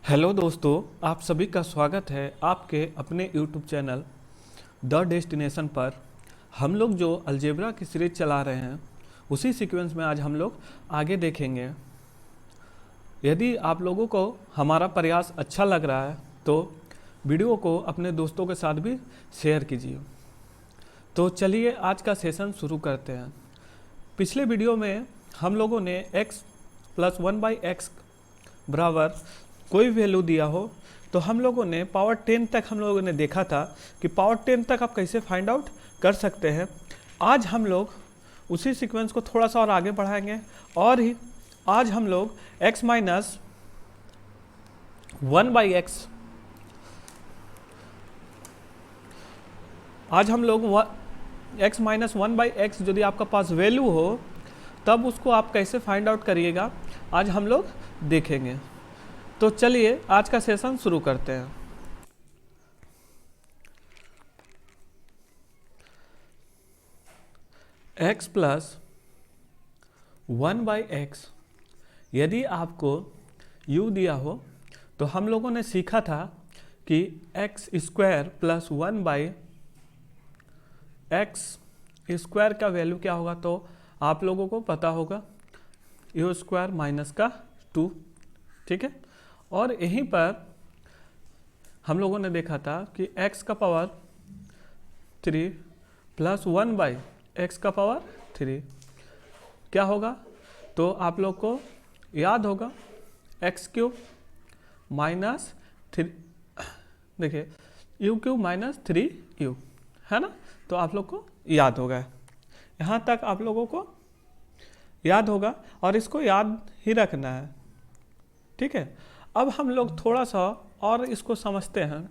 Hello दोस्तों, आप सभी का स्वागत है आपके अपने यूट्यूब चैनल द डेस्टिनेशन पर। हम लोग जो अलजेब्रा की सीरीज चला रहे हैं उसी सीक्वेंस में आज हम लोग आगे देखेंगे। यदि आप लोगों को हमारा प्रयास अच्छा लग रहा है तो वीडियो को अपने दोस्तों के साथ भी शेयर कीजिए। तो चलिए आज का सेशन शुरू करते हैं। पिछले वीडियो में हम लोगों ने x प्लस 1/x बराबर कोई वैल्यू दिया हो तो हम लोगों ने पावर 10 तक हम लोगों ने देखा था कि पावर 10 तक आप कैसे फाइंड आउट कर सकते हैं। आज हम लोग उसी सीक्वेंस को थोड़ा सा और आगे बढ़ाएंगे और ही आज हम लोग x माइनस 1/x आज हम लोग x माइनस 1/x यदि आपका पास वैल्यू हो तब उसको आप कैसे फाइंड आउट करिएगा आज हम लोग देखेंगे। तो चलिए आज का सेशन शुरू करते हैं। x प्लस 1/x यदि आपको u दिया हो तो हम लोगों ने सीखा था कि x square plus 1/x square का वैल्यू क्या होगा, तो आप लोगों को पता होगा u स्क्वायर माइनस का 2। ठीक है, और यहीं पर हम लोगों ने देखा था कि x का पावर 3 प्लस 1/x का पावर 3 क्या होगा, तो आप लोग को याद होगा x क्यूब माइनस 3, देखिए u क्यूब माइनस 3u है ना। तो आप लोग को याद होगा, यहाँ तक आप लोगों को याद होगा और इसको याद ही रखना है। ठीक है, अब हम लोग थोड़ा सा और इसको समझते हैं।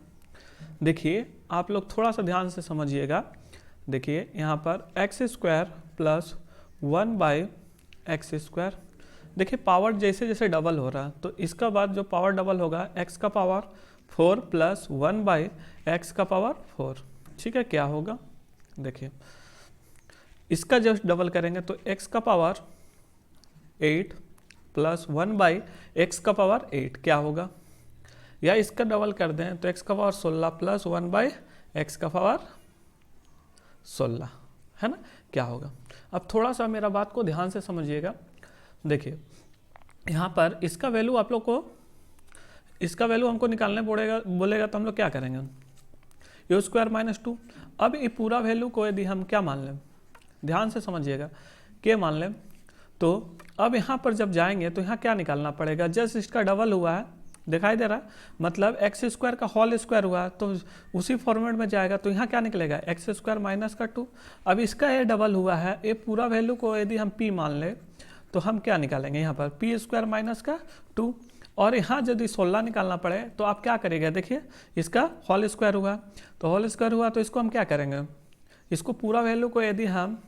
देखिए आप लोग थोड़ा सा ध्यान से समझिएगा। देखिए यहाँ पर x square plus 1/x square, देखिए पावर जैसे जैसे डबल हो रहा है तो इसका बाद जो पावर डबल होगा x का पावर 4 प्लस 1/x का पावर 4। ठीक है, क्या होगा, देखिए इसका जस्ट डबल करेंगे तो x का पावर 8 प्लस 1/x का पावर 8 क्या होगा, या इसका डबल कर दें तो x का पावर 16 प्लस 1/x का पावर 16 है ना, क्या होगा। अब थोड़ा सा मेरा बात को ध्यान से समझिएगा। देखिए यहाँ पर इसका वैल्यू आप लोग को, इसका वैल्यू हमको निकालने पड़ेगा, बोलेगा तो हम लोग क्या करेंगे, u स्क्वायर माइनस 2। अब ये पूरा वैल्यू को यदि हम क्या मान लें, ध्यान से समझिएगा, के मान लें, तो अब यहाँ पर जब जाएंगे तो यहाँ क्या निकालना पड़ेगा, जस्ट इसका डबल हुआ है, दिखाई दे रहा है, मतलब एक्स स्क्वायर का होल स्क्वायर हुआ है तो उसी फॉर्मेट में जाएगा तो यहाँ क्या निकलेगा एक्स स्क्वायर माइनस का 2। अब इसका ये डबल हुआ है, ये पूरा वैल्यू को यदि हम p मान लें तो हम क्या निकालेंगे, यहाँ पर p स्क्वायर माइनस का 2। और यहाँ यदि 16 निकालना पड़े तो आप क्या करेंगे, देखिए इसका होल स्क्वायर हुआ, तो होल स्क्वायर हुआ तो इसको हम क्या करेंगे, इसको पूरा वैल्यू को यदि हम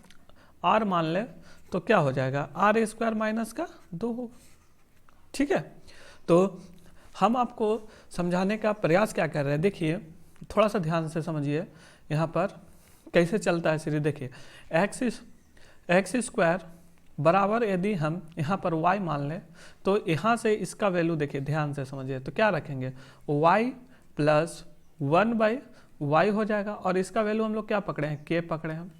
r मान लें तो क्या हो जाएगा, r स्क्वायर माइनस का 2 होगा। ठीक है, तो हम आपको समझाने का प्रयास क्या कर रहे हैं, देखिए थोड़ा सा ध्यान से समझिए यहाँ पर कैसे चलता है सीरीज। देखिए एक्स स्क्वायर बराबर यदि हम यहाँ पर y मान लें तो यहाँ से इसका वैल्यू देखिए ध्यान से समझिए, तो क्या रखेंगे y प्लस 1/y हो जाएगा और इसका वैल्यू हम लोग क्या पकड़े हैं, k पकड़े हैं।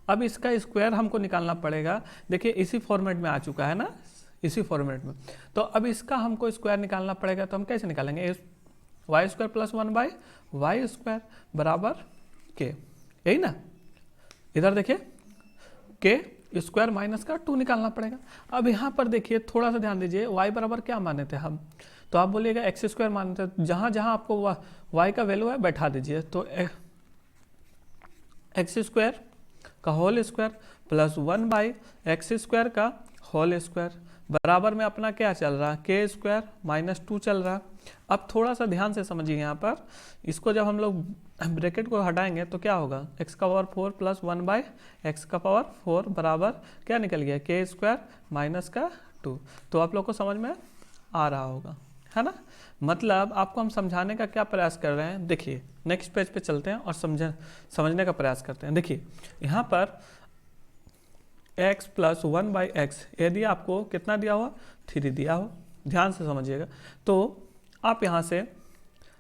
अब इसका स्क्वायर हमको निकालना पड़ेगा, देखिए इसी फॉर्मेट में आ चुका है ना, इसी फॉर्मेट में, तो अब इसका हमको स्क्वायर निकालना पड़ेगा, तो हम कैसे निकालेंगे, y square plus 1/y square बराबर k, यही ना। इधर देखिए k स्क्वायर माइनस का 2 निकालना पड़ेगा। अब यहाँ पर देखिए थोड़ा सा ध्यान दीजिए, y बराबर क्या माने थे हम, तो आप बोलिएगा एक्स स्क्वायर माने थे, जहाँ जहाँ आपको y का वैल्यू है बैठा दीजिए, तो एक्स स्क्वायर का whole square plus 1/x square का होल स्क्वायर बराबर में अपना क्या चल रहा है, के स्क्वायर माइनस 2 चल रहा है। अब थोड़ा सा ध्यान से समझिए, यहाँ पर इसको जब हम लोग ब्रैकेट को हटाएंगे तो क्या होगा, x का पावर 4 प्लस 1/x का पावर 4 बराबर क्या निकल गया, के स्क्वायर माइनस का 2। तो आप लोग को समझ में आ रहा होगा, है ना। मतलब आपको हम समझाने का क्या प्रयास कर रहे हैं, देखिए नेक्स्ट पेज पे चलते हैं और समझने का प्रयास करते हैं। देखिए यहाँ पर x प्लस 1/x यदि आपको कितना दिया हुआ 3 दिया हो, ध्यान से समझिएगा, तो आप यहाँ से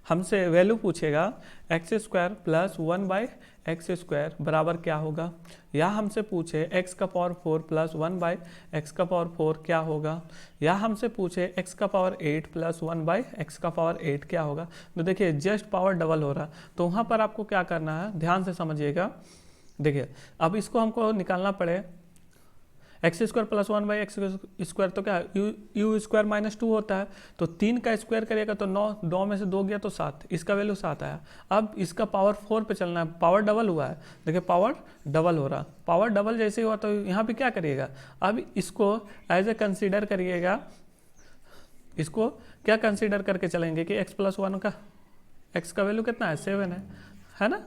हमसे वैल्यू पूछेगा एक्स स्क्वायर प्लस 1/x² बराबर क्या होगा, या हमसे पूछे x का पावर 4 प्लस 1/x का पावर 4 क्या होगा, या हमसे पूछे x का पावर 8 प्लस 1/x का पावर 8 क्या होगा। तो देखिए जस्ट पावर डबल हो रहा, तो वहाँ पर आपको क्या करना है, ध्यान से समझिएगा। देखिए अब इसको हमको निकालना पड़े एक्स स्क्वायर प्लस 1/x² तो क्या यू स्क्वायर माइनस 2 होता है, तो 3 का स्क्वायर करिएगा तो 9 में से 2 गया तो 7, इसका वैल्यू 7 आया। अब इसका पावर 4 पे चलना है, पावर डबल हुआ है, देखिए पावर डबल हो रहा, पावर डबल जैसे हुआ तो यहाँ पे क्या करिएगा, अब इसको एज ए कंसिडर करिएगा, इसको क्या कंसिडर करके चलेंगे कि x प्लस 1 का x का वैल्यू कितना है 7 है ना।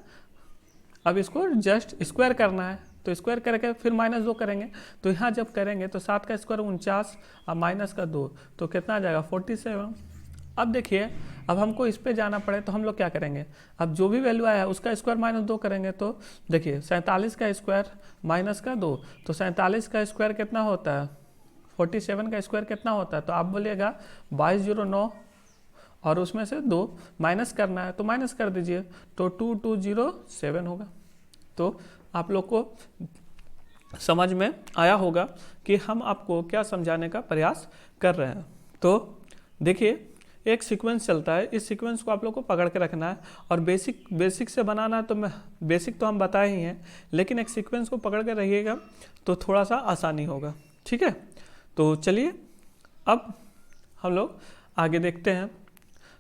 अब इसको जस्ट स्क्वायर करना है, तो स्क्वायर करके फिर -2 करेंगे, तो यहाँ जब करेंगे तो 7 का स्क्वायर 49 और माइनस का 2 तो कितना आ जाएगा 47। अब देखिए अब हमको इस पे जाना पड़े तो हम लोग क्या करेंगे, अब जो भी वैल्यू आया है उसका स्क्वायर -2 करेंगे, तो देखिए 47 का स्क्वायर माइनस का 2 तो 47 का स्क्वायर कितना होता है 47 का स्क्वायर कितना होता है, तो आप बोलिएगा 2209 और उसमें से 2 माइनस करना है तो माइनस कर दीजिए, तो 2207 होगा। तो आप लोग को समझ में आया होगा कि हम आपको क्या समझाने का प्रयास कर रहे हैं। तो देखिए एक सीक्वेंस चलता है, इस सीक्वेंस को आप लोग को पकड़ के रखना है, और बेसिक से बनाना है, तो मैं बेसिक तो हम बताए ही हैं, लेकिन एक सीक्वेंस को पकड़ के रहिएगा तो थोड़ा सा आसानी होगा, ठीक है। तो चलिए अब हम लोग आगे देखते हैं,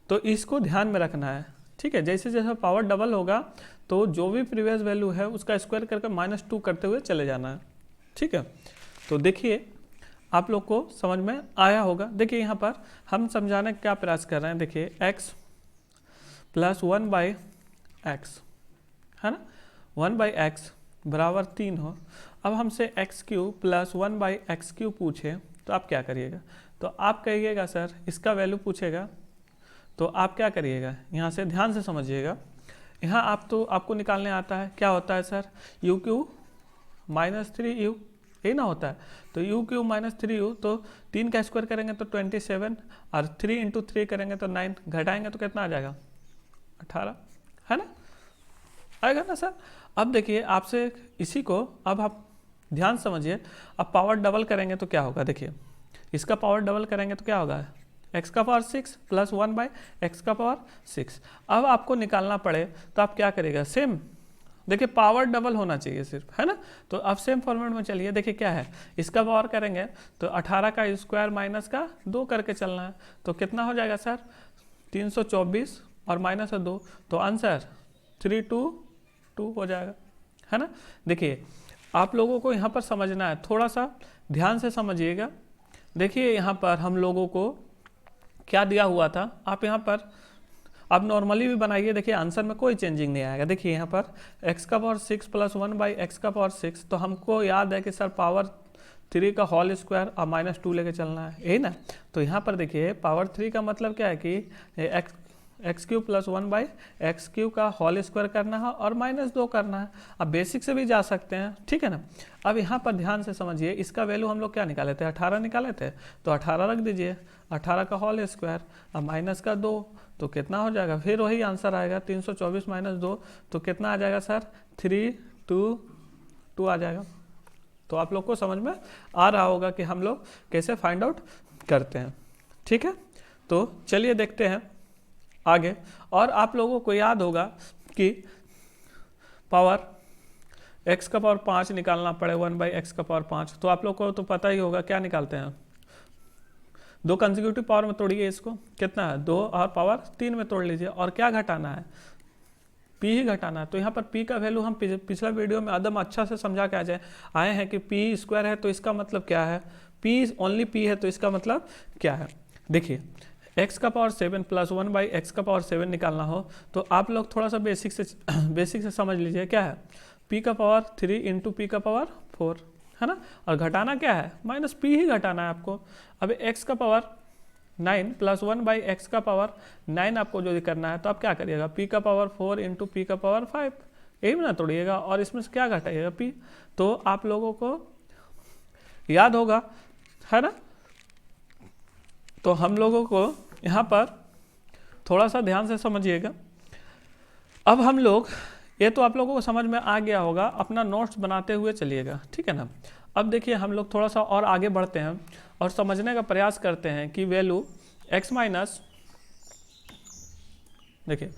तो इसको ध्यान में रखना है, ठीक है। जैसे जैसे पावर डबल होगा तो जो भी प्रीवियस वैल्यू है उसका स्क्वायर करके -2 करते हुए चले जाना है, ठीक है। तो देखिए आप लोग को समझ में आया होगा। देखिए यहाँ पर हम समझाने का क्या प्रयास कर रहे हैं, देखिए x प्लस 1/x है ना, 1/x बराबर 3 हो। अब हमसे x³ प्लस 1/x³ पूछे तो आप क्या करिएगा, तो आप कहिएगा सर इसका वैल्यू पूछेगा, तो आप क्या करिएगा, यहाँ से ध्यान से समझिएगा। यहाँ आपको निकालने आता है, क्या होता है सर u³ -3u यही ना होता है, तो u³ -3u, तो 3 का स्क्वायर करेंगे तो 27 और 3 × 3 करेंगे तो 9, घटाएंगे तो कितना आ जाएगा 18 है ना, आएगा ना सर। अब देखिए आपसे इसी को अब आप ध्यान समझिए, अब पावर डबल करेंगे तो क्या होगा, देखिए इसका पावर डबल करेंगे तो क्या होगा x का पावर 6 प्लस 1/x का पावर 6। अब आपको निकालना पड़े तो आप क्या करेगा, सेम देखिए पावर डबल होना चाहिए सिर्फ, है ना। तो अब सेम फॉर्मेट में चलिए, देखिए क्या है, इसका पावर करेंगे तो 18 का स्क्वायर माइनस का 2 करके चलना है, तो कितना हो जाएगा सर 324 और माइनस 2, तो आंसर 322 हो जाएगा, है ना। देखिए आप लोगों को यहाँ पर समझना है, थोड़ा सा ध्यान से समझिएगा। देखिए यहाँ पर हम लोगों को क्या दिया हुआ था, आप यहाँ पर आप नॉर्मली भी बनाइए, देखिए आंसर में कोई चेंजिंग नहीं आएगा। देखिए यहाँ पर x का पावर 6 प्लस 1/x का पावर 6, तो हमको याद है कि सर पावर 3 का होल स्क्वायर और -2 लेके चलना है, यही ना। तो यहाँ पर देखिए पावर 3 का मतलब क्या है कि x³ प्लस 1/x³ का होल स्क्वायर करना है और -2 करना है। अब बेसिक से भी जा सकते हैं, ठीक है ना। अब यहाँ पर ध्यान से समझिए, इसका वैल्यू हम लोग क्या निकाले थे 18 निकाले थे, तो 18 रख दीजिए, 18 का होल स्क्वायर और माइनस का 2 तो कितना हो जाएगा, फिर वही आंसर आएगा 324 - 2 तो कितना आ जाएगा सर 322 आ जाएगा। तो आप लोग को समझ में आ रहा होगा कि हम लोग कैसे फाइंड आउट करते हैं, ठीक है। तो चलिए देखते हैं आगे। और आप लोगों को याद होगा कि पावर x का पावर 5 निकालना पड़े 1/x का पावर 5, तो आप लोग को तो पता ही होगा क्या निकालते हैं, 2 कंसेक्यूटिव पावर में तोड़िए इसको, कितना है 2 और पावर 3 में तोड़ लीजिए, और क्या घटाना है p ही घटाना है। तो यहाँ पर p का वैल्यू हम पिछला वीडियो में एकदम अच्छा से समझा के आए हैं कि p स्क्वायर है तो इसका मतलब क्या है, p ओनली p है तो इसका मतलब क्या है। देखिए x का पावर 7 प्लस 1/x का पावर 7 निकालना हो तो आप लोग थोड़ा सा बेसिक से समझ लीजिए, क्या है p का पावर 3 × p का पावर 4 है ना, और घटाना क्या है -p ही घटाना है आपको। अब x का पावर 9 प्लस 1/x का पावर 9 आपको जो करना है, तो आप क्या करिएगा p का पावर 4 × p का पावर 5 यही ना तोड़िएगा, और इसमें से क्या घटाइएगा p, तो आप लोगों को याद होगा, है ना। तो हम लोगों को यहाँ पर थोड़ा सा ध्यान से समझिएगा। अब हम लोग, ये तो आप लोगों को समझ में आ गया होगा, अपना नोट्स बनाते हुए चलिएगा, ठीक है ना। अब देखिए हम लोग थोड़ा सा और आगे बढ़ते हैं और समझने का प्रयास करते हैं कि वैल्यू x माइनस, देखिए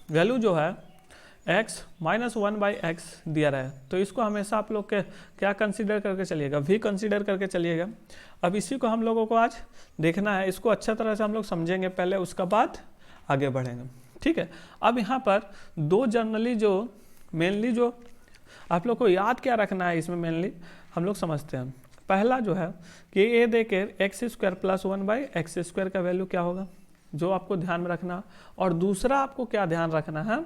वैल्यू जो है x माइनस 1/x दिया रहा है, तो इसको हमेशा आप लोग के क्या कंसीडर करके चलिएगा, v कंसीडर करके चलिएगा। अब इसी को हम लोगों को आज देखना है, इसको अच्छा तरह से हम लोग समझेंगे पहले, उसका बाद आगे बढ़ेंगे, ठीक है। अब यहाँ पर दो जनरली जो मेनली जो आप लोग को याद क्या रखना है इसमें, मेनली हम लोग समझते हैं। पहला जो है कि ये देखे x² प्लस 1/x² का वैल्यू क्या होगा, जो आपको ध्यान में रखना। और दूसरा आपको क्या ध्यान रखना है,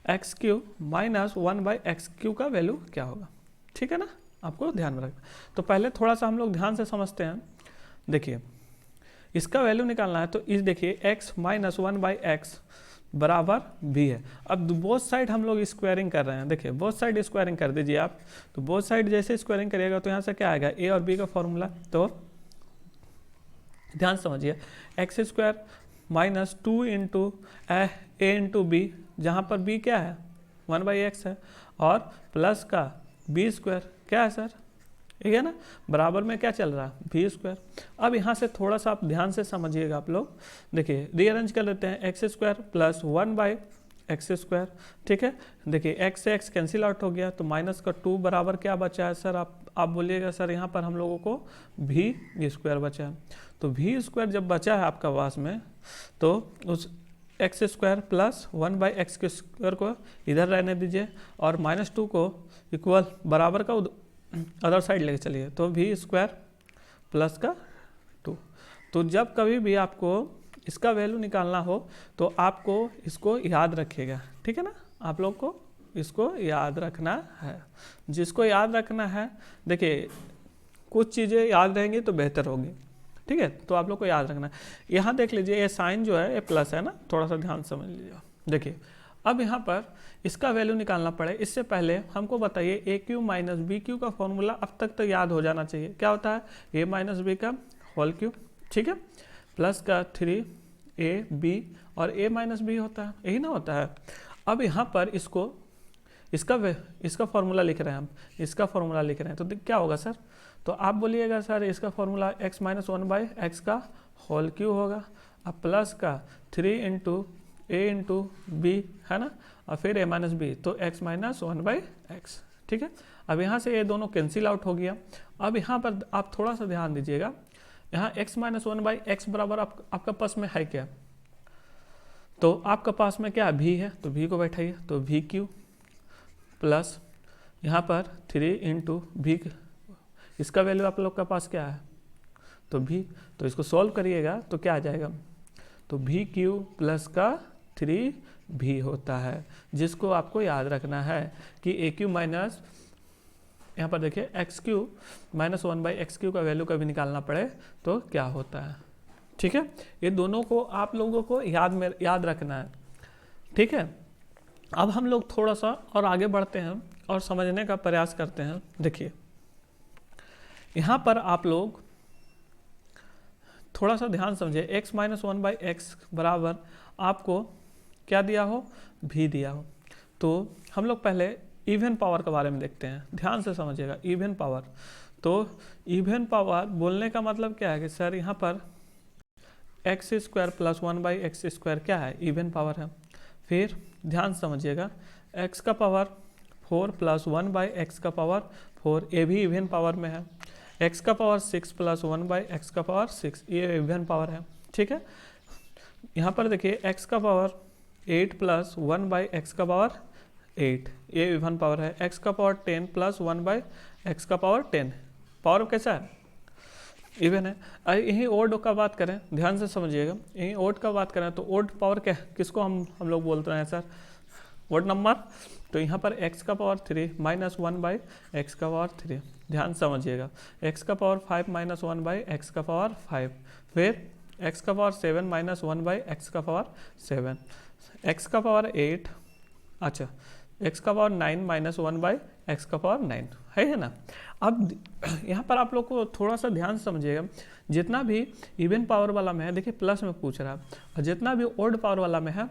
x³ माइनस 1/x³ का वैल्यू क्या होगा, ठीक है ना, आपको ध्यान में रखना। तो पहले थोड़ा सा हम लोग ध्यान से समझते हैं। देखिए इसका वैल्यू निकालना है, तो इस देखिए x माइनस 1/x बराबर v है। अब बोथ साइड हम लोग स्क्वायरिंग कर रहे हैं, देखिए बोथ साइड स्क्वायरिंग कर दीजिए आप। तो बोथ साइड जैसे स्क्वायरिंग करिएगा तो यहाँ से क्या आएगा, a और b का फॉर्मूला। तो ध्यान समझिए, x² minus 2 into a into B, जहाँ पर b क्या है 1/x है, और प्लस का b² क्या है सर, ठीक है ना, बराबर में क्या चल रहा है v²। अब यहाँ से थोड़ा सा आप ध्यान से समझिएगा आप लोग। देखिए रीअरेंज कर लेते हैं, x² प्लस 1/x², ठीक है। देखिए x से x कैंसिल आउट हो गया, तो माइनस का 2 बराबर क्या बचा है सर, आप बोलिएगा सर यहाँ पर हम लोगों को v² बचा है। तो v² जब बचा है आपका पास में, तो उस x² प्लस 1/x² को इधर रहने दीजिए, और -2 को इक्वल बराबर का अदर साइड लेके चलिए, तो v² प्लस का 2। तो जब कभी भी आपको इसका वैल्यू निकालना हो तो आपको इसको याद रखिएगा, ठीक है ना, आप लोग को इसको याद रखना है। जिसको याद रखना है, देखिए कुछ चीज़ें याद रहेंगी तो बेहतर होगी, ठीक है, तो आप लोग को याद रखना है। यहाँ देख लीजिए ये साइन जो है ये प्लस है ना, थोड़ा सा ध्यान समझ लीजिए। देखिए अब यहाँ पर इसका वैल्यू निकालना पड़े, इससे पहले हमको बताइए AQ माइनस BQ का फॉर्मूला अब तक तो याद हो जाना चाहिए। क्या होता है, a माइनस बी का होल क्यूब, ठीक है, प्लस का 3ab और a माइनस बी होता है, यही ना होता है। अब यहाँ पर इसका फॉर्मूला लिख रहे हैं हम, इसका फॉर्मूला लिख रहे हैं, तो क्या होगा सर, तो आप बोलिएगा सर इसका फॉर्मूला x माइनस 1/x का होल क्यूब होगा, अब प्लस का 3 इंटू a इंटू बी है ना, और फिर a माइनस बी, तो x माइनस 1/x, ठीक है। अब यहाँ से ये दोनों कैंसिल आउट हो गया। अब यहाँ पर आप थोड़ा सा ध्यान दीजिएगा, यहाँ x माइनस 1/x बराबर आपका पास में है क्या, तो आपका पास में क्या है v है, तो v को बैठाइए, तो v³ प्लस यहाँ पर 3 इंटू v, इसका वैल्यू आप लोग का पास क्या है, तो v, तो इसको सॉल्व करिएगा तो क्या आ जाएगा, तो v³ प्लस का 3v होता है, जिसको आपको याद रखना है कि AQ माइनस, यहाँ पर देखिए x³ माइनस 1/x³ का वैल्यू कभी निकालना पड़े तो क्या होता है, ठीक है। ये दोनों को आप लोगों को याद रखना है, ठीक है। अब हम लोग थोड़ा सा और आगे बढ़ते हैं और समझने का प्रयास करते हैं। देखिए यहाँ पर आप लोग थोड़ा सा ध्यान समझिए, x माइनस 1/x बराबर आपको क्या दिया हो, v दिया हो। तो हम लोग पहले इवन पावर के बारे में देखते हैं, ध्यान से समझिएगा। इवन पावर, तो इवन पावर बोलने का मतलब क्या है कि सर यहाँ पर x² प्लस 1/x² क्या है, इवन पावर है। फिर ध्यान समझिएगा, x का पावर 4 प्लस 1/x का पावर 4, ये भी इवन पावर में है। x का पावर 6 प्लस 1/x का पावर 6, ये इवन पावर है, ठीक है। यहाँ पर देखिए x का पावर 8 प्लस 1/x का पावर 8, ये इवन पावर है। x का पावर 10 प्लस 1/x का पावर 10, पावर कैसा है, इवन है। यही ओड का बात करें, ध्यान से समझिएगा, यही ओड का बात करें तो ओड पावर क्या, किसको हम लोग बोलते हैं सर, ओड नंबर। तो यहाँ पर x का पावर 3 माइनस 1/x का पावर 3, ध्यान समझिएगा। x का पावर 5 माइनस 1/x का पावर 5, फिर x का पावर 7 माइनस 1/x का पावर 7, x का पावर 8, अच्छा एक्स का पावर 9 माइनस 1 बाई एक्स का पावर 9 है ना। अब यहाँ पर आप लोग को थोड़ा सा ध्यान से समझिएगा, जितना भी इवन पावर वाला में है देखिए प्लस में पूछ रहा है, और जितना भी ओड पावर वाला में है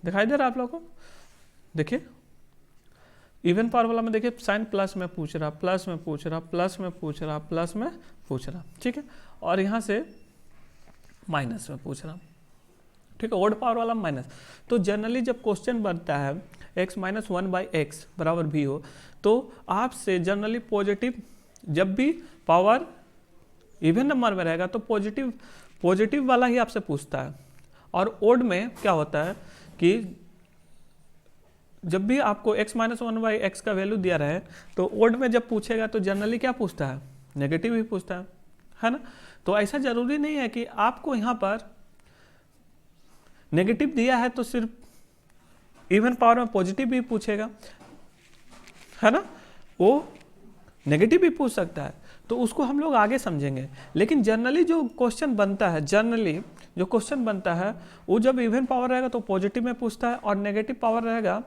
दिखाई दे रहा है आप लोग को, देखिए इवन पावर वाला में देखिए साइन प्लस में पूछ रहा, प्लस में पूछ रहा, प्लस में पूछ रहा, प्लस में पूछ रहा, ठीक है, और यहाँ से माइनस में पूछ रहा, ठीक है, ओड पावर वाला माइनस। तो जनरली जब क्वेश्चन बनता है x माइनस 1 बाई एक्स बराबर भी हो, तो आपसे जनरली पॉजिटिव, जब भी पावर इवन नंबर में रहेगा तो पॉजिटिव वाला ही आपसे पूछता है। और ओड में क्या होता है कि जब भी आपको x माइनस 1 बाई एक्स का वैल्यू दिया रहे तो ओड में जब पूछेगा तो जनरली क्या पूछता है, नेगेटिव ही पूछता है ना। तो ऐसा जरूरी नहीं है कि आपको यहाँ पर नेगेटिव दिया है तो सिर्फ इवन पावर में पॉजिटिव भी पूछेगा, है ना, वो नेगेटिव भी पूछ सकता है, तो उसको हम लोग आगे समझेंगे। लेकिन जनरली जो क्वेश्चन बनता है वो जब इवन पावर रहेगा तो पॉजिटिव में पूछता है, और नेगेटिव पावर रहेगा,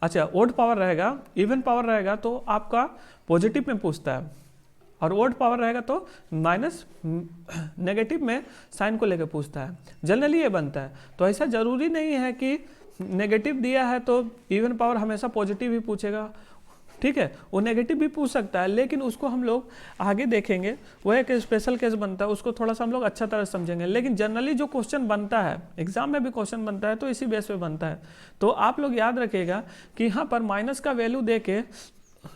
अच्छा ओड पावर रहेगा, इवन पावर रहेगा तो आपका पॉजिटिव में पूछता है, और ओड पावर रहेगा तो माइनस नेगेटिव में साइन को लेकर पूछता है। जनरली ये बनता है। तो ऐसा जरूरी नहीं है कि नेगेटिव दिया है तो इवन पावर हमेशा पॉजिटिव ही पूछेगा, ठीक है, वो नेगेटिव भी पूछ सकता है, लेकिन उसको हम लोग आगे देखेंगे, वो एक स्पेशल केस बनता है, उसको थोड़ा सा हम लोग अच्छा तरह समझेंगे। लेकिन जनरली जो क्वेश्चन बनता है, एग्जाम में भी क्वेश्चन बनता है तो इसी बेस पे बनता है। तो आप लोग याद रखिएगा कि यहाँ पर माइनस का वैल्यू दे के,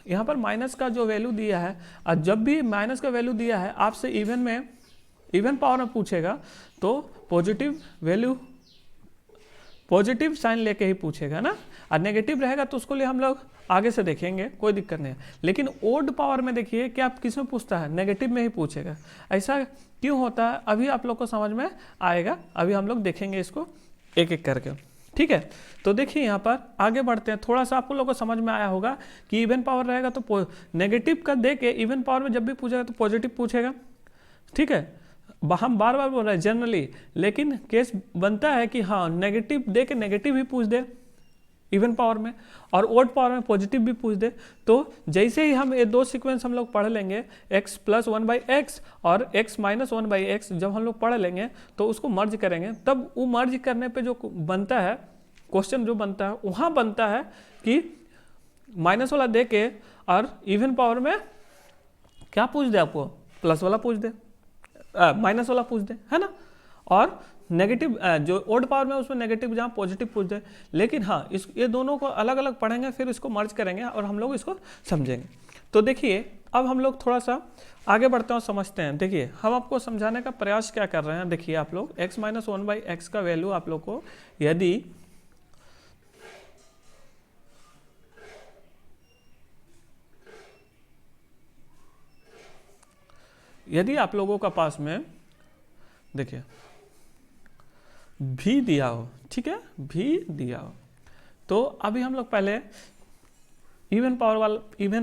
यहाँ पर माइनस का जो वैल्यू दिया है, और जब भी माइनस का वैल्यू दिया है आपसे इवन पावर में पूछेगा तो पॉजिटिव साइन लेके ही पूछेगा ना, और नेगेटिव रहेगा तो उसको लिए हम लोग आगे से देखेंगे, कोई दिक्कत नहीं है। लेकिन ओड पावर में देखिए क्या किस में पूछता है, नेगेटिव में ही पूछेगा। ऐसा क्यों होता है अभी आप लोग को समझ में आएगा, अभी हम लोग देखेंगे इसको एक एक करके, ठीक है। तो देखिए यहाँ पर आगे बढ़ते हैं, थोड़ा सा आप लोगों को समझ में आया होगा कि इवन पावर रहेगा तो नेगेटिव का दे के इवन पावर में जब भी पूछेगा तो पॉजिटिव पूछेगा, ठीक है। हम बार बार बोल रहे हैं जनरली, लेकिन केस बनता है कि हाँ नेगेटिव दे के नेगेटिव ही पूछ दे इवन पावर में, और ओड पावर में पॉजिटिव भी पूछ दे। तो जैसे ही हम ये दो सीक्वेंस हम लोग पढ़ लेंगे, x प्लस 1 बाई एक्स और x माइनस 1 बाई एक्स, जब हम लोग पढ़ लेंगे तो उसको मर्ज करेंगे, तब वो मर्ज करने पे जो बनता है क्वेश्चन, जो बनता है वहाँ बनता है कि माइनस वाला दे के और इवन पावर में क्या पूछ दे, आपको प्लस वाला पूछ दे, माइनस वाला पूछ दे, है ना, और नेगेटिव जो ओड पावर में उसमें नेगेटिव जहाँ पॉजिटिव पूछ दे। लेकिन हाँ ये दोनों को अलग अलग पढ़ेंगे, फिर इसको मर्ज करेंगे और हम लोग इसको समझेंगे। तो देखिए अब हम लोग थोड़ा सा आगे बढ़ते हैं और समझते हैं। देखिए हम आपको समझाने का प्रयास क्या कर रहे हैं, देखिए आप लोग x माइनस 1 बाई एक्स का वैल्यू आप लोग को यदि आप लोगों का पास में देखिए भी दिया हो, ठीक है, भी दिया हो, तो अभी हम लोग पहले इवन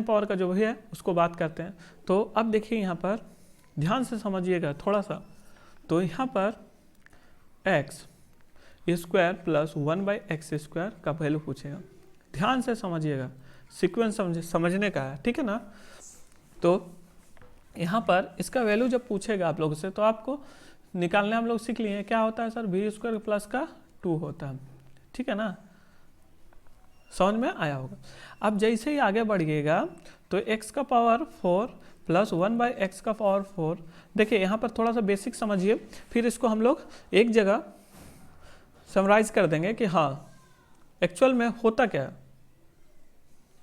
पावर का जो भी है उसको बात करते हैं। तो अब देखिए यहाँ पर ध्यान से समझिएगा थोड़ा सा। तो यहाँ पर x square plus 1 by x square का वैल्यू पूछेगा, ध्यान से समझिएगा, सीक्वेंस समझने का है, ठीक है ना। तो यहाँ पर इसका वैल्यू जब पूछेगा आप लोगों से तो आपको निकालने हम लोग सीख लिए हैं, क्या होता है सर, वी स्क्वायर प्लस का 2 होता है, ठीक है ना, समझ में आया होगा। अब जैसे ही आगे बढ़िएगा तो x का पावर 4 प्लस 1 बाई एक्स का पावर 4, देखिए यहाँ पर थोड़ा सा बेसिक समझिए, फिर इसको हम लोग एक जगह समराइज कर देंगे कि हाँ एक्चुअल में होता क्या है,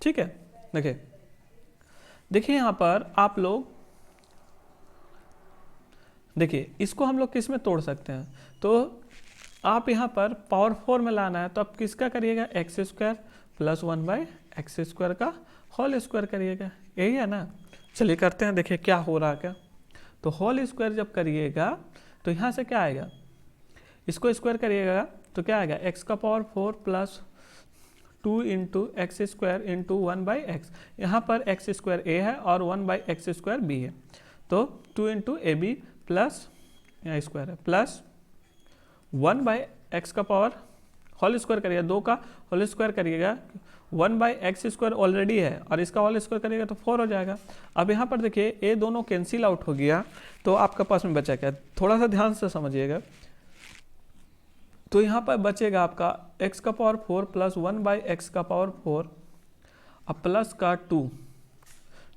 ठीक है। देखिए यहाँ पर आप लोग देखिए इसको हम लोग किस में तोड़ सकते हैं, तो आप यहाँ पर पावर 4 में लाना है तो आप किसका करिएगा, x square plus 1 by x square का होल स्क्वायर करिएगा, यही है ना। चलिए करते हैं, देखिए क्या हो रहा है क्या। तो होल स्क्वायर जब करिएगा तो यहाँ से क्या आएगा, इसको स्क्वायर करिएगा तो क्या आएगा, एक्स का power 4 plus 2 into x square into 1 by x, यहाँ पर एक्स स्क्वायर ए है और 1 बाई एक्स स्क्वायर बी है, तो 2 इंटू ए बी प्लस यहाँ स्क्वायर है प्लस 1 बाई एक्स का पावर होल स्क्वायर करिएगा, 2 का होल स्क्वायर करिएगा 1/x² ऑलरेडी है और इसका होल स्क्वायर करिएगा तो 4 हो जाएगा। अब यहाँ पर देखिए ये दोनों कैंसिल आउट हो गया तो आपका पास में बचा क्या, थोड़ा सा ध्यान से समझिएगा। तो यहाँ पर बचेगा आपका x⁴ प्लस 1/x⁴ अब प्लस का 2।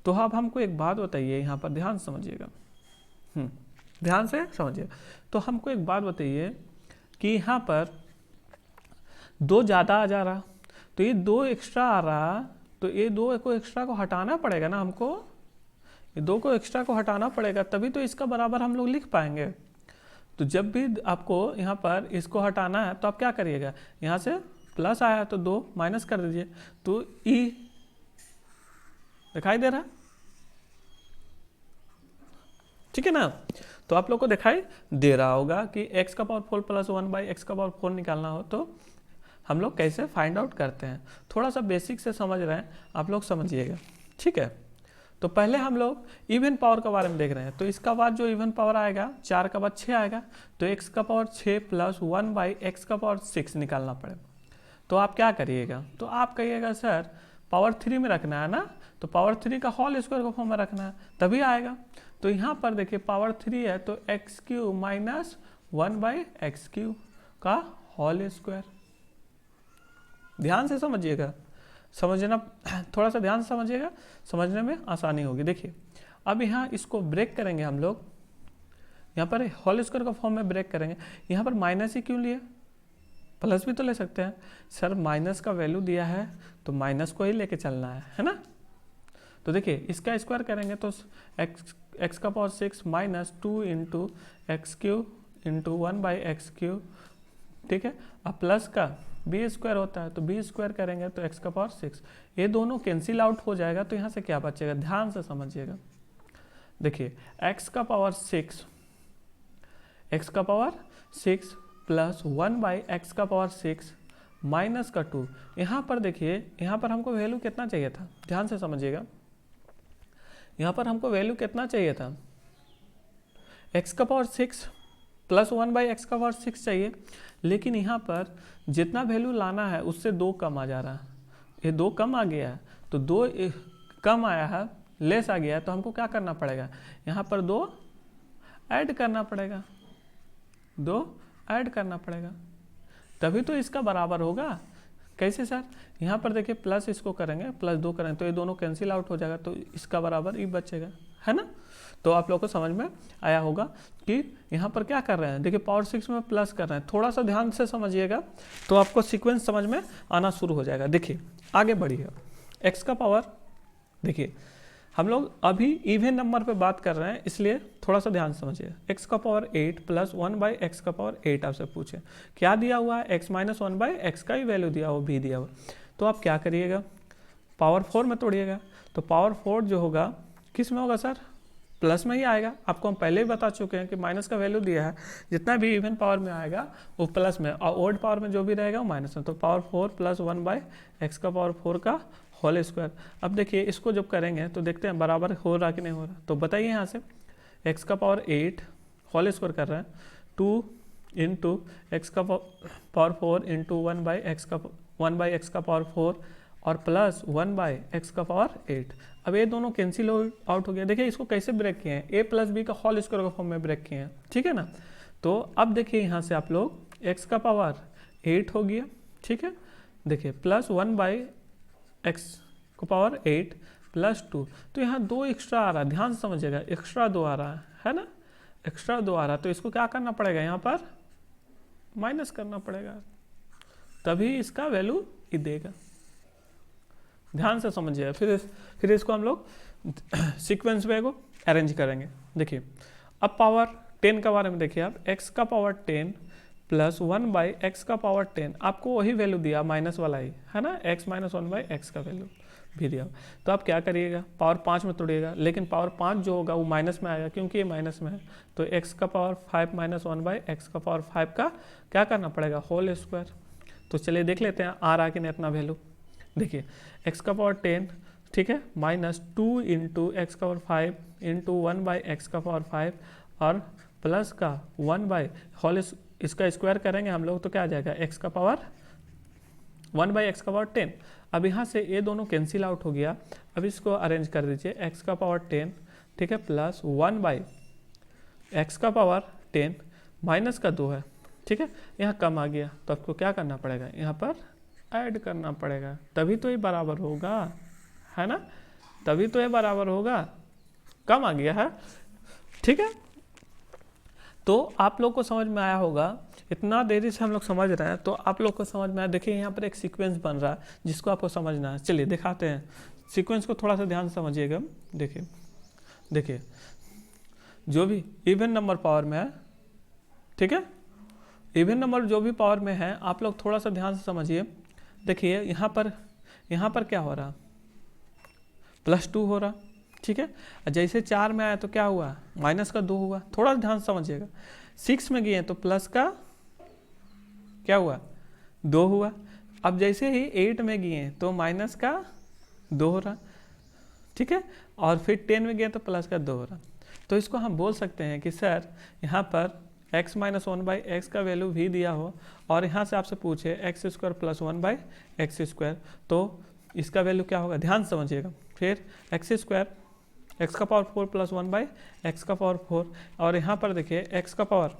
तो अब हमको एक बात बताइए, यहाँ पर ध्यान से समझिएगा, ध्यान से समझिए। तो हमको एक बात बताइए कि यहाँ पर 2 ज़्यादा आ जा रहा, तो ये 2 एक्स्ट्रा आ रहा, तो ये 2 को एक्स्ट्रा को हटाना पड़ेगा ना हमको, ये 2 को एक्स्ट्रा को हटाना पड़ेगा तभी तो इसका बराबर हम लोग लिख पाएंगे। तो जब भी आपको यहाँ पर इसको हटाना है तो आप क्या करिएगा, यहाँ से प्लस आया तो 2 माइनस कर दीजिए, तो ई दिखाई दे रहा, ठीक है ना। तो आप लोग को दिखाई दे रहा होगा कि x⁴ प्लस 1/x⁴ निकालना हो तो हम लोग कैसे फाइंड आउट करते हैं। थोड़ा सा बेसिक से समझ रहे हैं, आप लोग समझिएगा, ठीक है। तो पहले हम लोग इवन पावर के बारे में देख रहे हैं, तो इसका बाद जो इवन पावर आएगा 4 का बाद 6 आएगा, तो x⁴ प्लस 1/x⁴ निकालना पड़ेगा। तो आप क्या करिएगा, तो आप कहिएगा सर पावर 3 में रखना है ना, तो पावर 3 का होल स्क्वायर को फॉर्म में रखना है तभी आएगा। तो यहाँ पर देखिए पावर 3 है तो x³ माइनस 1/x³ का होल स्क्वायर। ध्यान से समझिएगा, समझना थोड़ा सा ध्यान से समझिएगा, समझने में आसानी होगी। देखिए अब यहाँ इसको ब्रेक करेंगे हम लोग, यहाँ पर होल स्क्वायर का फॉर्म में ब्रेक करेंगे। यहाँ पर माइनस ही क्यों लिए, प्लस भी तो ले सकते हैं। सर माइनस का वैल्यू दिया है तो माइनस को ही लेके चलना है ना। तो देखिए इसका स्क्वायर करेंगे तो x⁴ minus 2 into x³ into 1/x³, ठीक है। अब प्लस का b² होता है तो b² करेंगे तो x⁴, ये दोनों कैंसिल आउट हो जाएगा। तो यहाँ से क्या बचेगा, ध्यान से समझिएगा। देखिए x⁴ प्लस 1/x⁴ माइनस का 2। यहाँ पर देखिए, यहाँ पर हमको वैल्यू कितना चाहिए था, ध्यान से समझिएगा। यहाँ पर हमको वैल्यू कितना चाहिए था, x⁴ प्लस 1/x⁴ चाहिए, लेकिन यहाँ पर जितना वैल्यू लाना है उससे 2 कम आ जा रहा है। ये 2 कम आ गया है तो 2 कम आया है, लेस आ गया है, तो हमको क्या करना पड़ेगा, यहाँ पर 2 ऐड करना पड़ेगा, 2 ऐड करना पड़ेगा तभी तो इसका बराबर होगा। कैसे सर, यहाँ पर देखिए प्लस इसको करेंगे प्लस 2 करेंगे तो ये दोनों कैंसिल आउट हो जाएगा, तो इसका बराबर ई बचेगा, है ना। तो आप लोग को समझ में आया होगा कि यहाँ पर क्या कर रहे हैं। देखिए पावर 6 में प्लस कर रहे हैं, थोड़ा सा ध्यान से समझिएगा तो आपको सीक्वेंस समझ में आना शुरू हो जाएगा। देखिए आगे बढ़िए, x का पावर, देखिए हम लोग अभी इवन नंबर पे बात कर रहे हैं इसलिए थोड़ा सा ध्यान समझिए। x⁴ प्लस 1/x⁴ आपसे पूछे क्या दिया हुआ है, x माइनस 1/x का ही वैल्यू दिया हुआ, भी दिया हुआ। तो आप क्या करिएगा, पावर 4 में तोड़िएगा, तो पावर 4 जो होगा किस में होगा सर, प्लस में ही आएगा। आपको हम पहले ही बता चुके हैं कि माइनस का वैल्यू दिया है, जितना भी इवन पावर में आएगा वो प्लस में, और ओड पावर में जो भी रहेगा वो माइनस में। तो पावर 4 प्लस 1/x⁴ का होल स्क्वायर। अब देखिए इसको जब करेंगे तो देखते हैं बराबर हो रहा कि नहीं हो रहा। तो बताइए यहाँ से x⁴ होल स्क्वायर कर रहे हैं 2 इंटू x⁴ इंटू 1/x⁴ और प्लस 1/x⁴। अब ये दोनों कैंसिल आउट हो गया। देखिए इसको कैसे ब्रेक किए हैं, a प्लस बी का होल स्क्वायर का फॉर्म में ब्रेक किए हैं, ठीक है ना। तो अब देखिए यहाँ से आप लोग x⁴ हो गया, ठीक है। देखिए प्लस 1/x⁴ प्लस 2, तो यहाँ 2 एक्स्ट्रा आ रहा है, ध्यान से समझिएगा, एक्स्ट्रा 2 आ रहा है ना, एक्स्ट्रा 2 आ रहा है। तो इसको क्या करना पड़ेगा, यहाँ पर माइनस करना पड़ेगा तभी इसका वैल्यू ही देगा। ध्यान से समझिए, फिर इसको हम लोग सीक्वेंस में को अरेंज करेंगे। देखिए अब पावर 10 के बारे में देखिए आप, x⁴ प्लस 1/x⁴, आपको वही वैल्यू दिया माइनस वाला ही, है ना, x माइनस 1/x का वैल्यू भी दिया। तो आप क्या करिएगा, पावर 5 में तोड़िएगा, लेकिन पावर 5 जो होगा वो माइनस में आएगा क्योंकि ये माइनस में है। तो x⁴ माइनस 1/x⁴ का क्या करना पड़ेगा, होल स्क्वायर। तो चलिए देख लेते हैं आ रहा कि नहीं अपना वैल्यू। देखिए x⁴ ठीक है, minus 2 into x⁴ into 1/x⁴ और प्लस का 1 बाई होल, इसका स्क्वायर करेंगे हम लोग तो क्या आ जाएगा, x⁴ 1/x का पावर 10। अब यहाँ से ये दोनों कैंसिल आउट हो गया। अब इसको अरेंज कर दीजिए, x का पावर 10, ठीक है, प्लस 1/x का पावर 10 माइनस का 2 है, ठीक है। यहाँ कम आ गया तो आपको क्या करना पड़ेगा, यहाँ पर ऐड करना पड़ेगा, तभी तो ये बराबर होगा, है ना, तभी तो ये बराबर होगा। कम आ गया है, ठीक है। तो आप लोग को समझ में आया होगा, इतना देरी से हम लोग समझ रहे हैं तो आप लोग को समझ में आया। देखिए यहाँ पर एक सीक्वेंस बन रहा है जिसको आपको समझना है। चलिए दिखाते हैं, सीक्वेंस को थोड़ा सा ध्यान से समझिएगा। देखिए जो भी इवन नंबर पावर में है, ठीक है, इवन नंबर जो भी पावर में है, आप लोग थोड़ा सा ध्यान से समझिए। देखिए यहाँ पर क्या हो रहा, +2 हो रहा, ठीक है। जैसे 4 में आया तो क्या हुआ, माइनस का 2 हुआ, थोड़ा ध्यान से समझिएगा। 6 में गए तो प्लस का क्या हुआ, 2 हुआ। अब जैसे ही 8 में गए तो माइनस का 2 हो रहा, ठीक है, और फिर 10 में गए तो प्लस का 2 हो रहा। तो इसको हम बोल सकते हैं कि सर यहाँ पर x माइनस 1/x का वैल्यू भी दिया हो और यहाँ से आपसे पूछे x² + 1/x², तो इसका वैल्यू क्या होगा, ध्यान समझिएगा। फिर x² x का पावर 4 + 1/x का पावर 4, और यहाँ पर देखिए x का पावर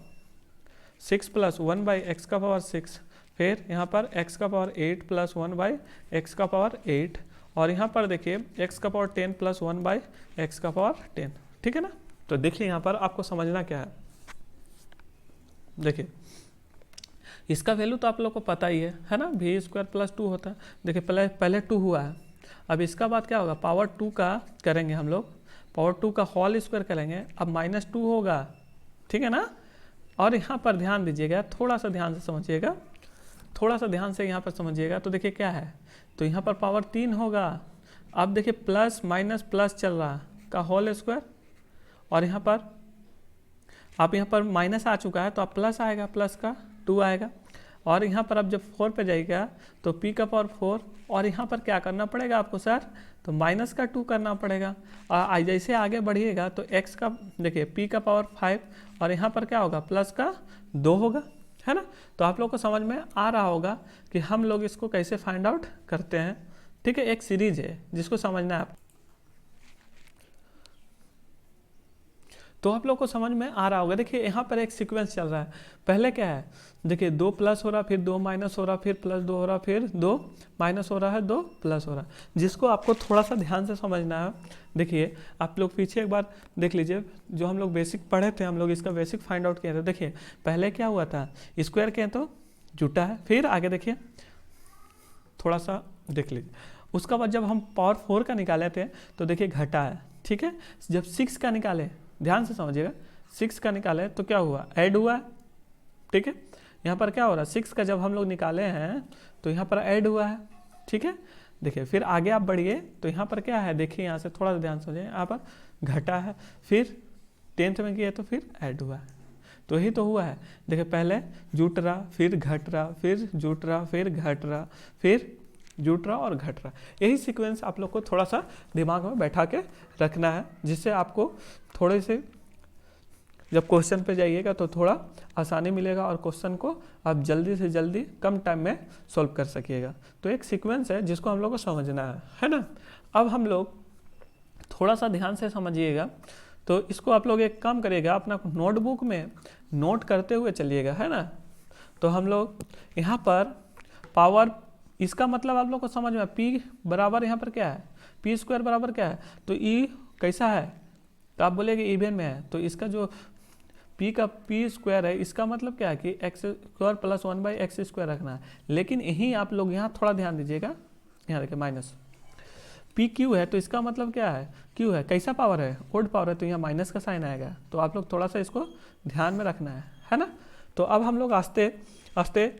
6 + 1/x का पावर 6, फिर यहाँ पर x का पावर 8 + 1/x का पावर 8, और यहाँ पर देखिए x का पावर 10 + 1/x का पावर 10, ठीक है ना। तो देखिए यहाँ पर आपको समझना क्या है, देखिए इसका वैल्यू तो आप लोग को पता ही है ना, v² + 2 होता है। देखिए पहले 2 हुआ है, अब इसका बाद क्या होगा, पावर 2 का करेंगे हम लोग, पावर 2 का होल स्क्वायर करेंगे, अब -2 होगा, ठीक है ना। और यहाँ पर ध्यान दीजिएगा, थोड़ा सा ध्यान से समझिएगा, थोड़ा सा ध्यान से यहाँ पर समझिएगा। तो देखिए क्या है, तो यहाँ पर पावर 3 होगा। अब देखिए प्लस माइनस प्लस चल रहा का होल स्क्वायर, और यहाँ पर आप यहाँ पर माइनस आ चुका है तो आप प्लस आएगा, प्लस का 2 आएगा, और यहाँ पर अब जब 4 पे जाएगा तो p का पावर 4, और यहाँ पर क्या करना पड़ेगा आपको सर, तो माइनस का 2 करना पड़ेगा। और जैसे आगे बढ़िएगा तो x का देखिए p का पावर 5, और यहाँ पर क्या होगा, प्लस का 2 होगा, है ना। तो आप लोग को समझ में आ रहा होगा कि हम लोग इसको कैसे फाइंड आउट करते हैं, ठीक है। एक सीरीज है जिसको समझना है आप, तो आप लोग को समझ में आ रहा होगा। देखिए यहाँ पर एक सीक्वेंस चल रहा है, पहले क्या है, देखिए 2 प्लस हो रहा, फिर 2 माइनस हो रहा, फिर +2 हो रहा, फिर 2 माइनस हो रहा है, 2 प्लस हो रहा, जिसको आपको थोड़ा सा ध्यान से समझना है। देखिए आप लोग पीछे एक बार देख लीजिए, जो हम लोग बेसिक पढ़े थे, हम लोग इसका बेसिक फाइंड आउट किए थे। देखिए पहले क्या हुआ था, स्क्वायर किए तो जुटा है, फिर आगे देखिए थोड़ा सा देख लीजिए, उसका बाद जब हम पावर 4 का निकाले थे तो देखिए घटा है, ठीक है। जब 6 का निकाले, ध्यान से समझिएगा, 6 का निकाले तो क्या हुआ, ऐड हुआ, ठीक है। यहाँ पर क्या हो रहा है, 6 का जब हम लोग निकाले हैं तो यहाँ पर ऐड हुआ है, ठीक है। देखिए फिर आगे आप बढ़िए तो यहाँ पर क्या है, देखिए यहाँ से थोड़ा सा ध्यान समझिए, यहाँ पर घटा है, फिर 10th में गया तो फिर ऐड हुआ है, तो यही तो हुआ है। देखिए पहले जुट रहा, फिर घट रहा, फिर जुट रहा, फिर घट रहा, फिर जुट रहा और घट रहा। यही सीक्वेंस आप लोग को थोड़ा सा दिमाग में बैठा के रखना है, जिससे आपको थोड़े से जब क्वेश्चन पे जाइएगा तो थोड़ा आसानी मिलेगा और क्वेश्चन को आप जल्दी से जल्दी कम टाइम में सॉल्व कर सकिएगा। तो एक सीक्वेंस है जिसको हम लोग को समझना है ना। अब हम लोग थोड़ा सा ध्यान से समझिएगा, तो इसको आप लोग एक काम करिएगा, अपना नोटबुक में नोट करते हुए चलिएगा, है ना। तो हम लोग यहाँ पर पावर, इसका मतलब आप लोग को समझ में, p बराबर यहाँ पर क्या है, p² बराबर क्या है, तो e कैसा है, तो आप बोलेगे इवन में है, तो इसका जो p का p² है, इसका मतलब क्या है कि x² + 1/x² रखना है। लेकिन यही आप लोग यहाँ थोड़ा ध्यान दीजिएगा, यहाँ देखिए माइनस PQ है, तो इसका मतलब क्या है, Q है, कैसा पावर है, ओड पावर है, तो यहाँ माइनस का साइन आएगा। तो आप लोग थोड़ा सा इसको ध्यान में रखना है ना। तो अब हम लोग आस्ते आस्ते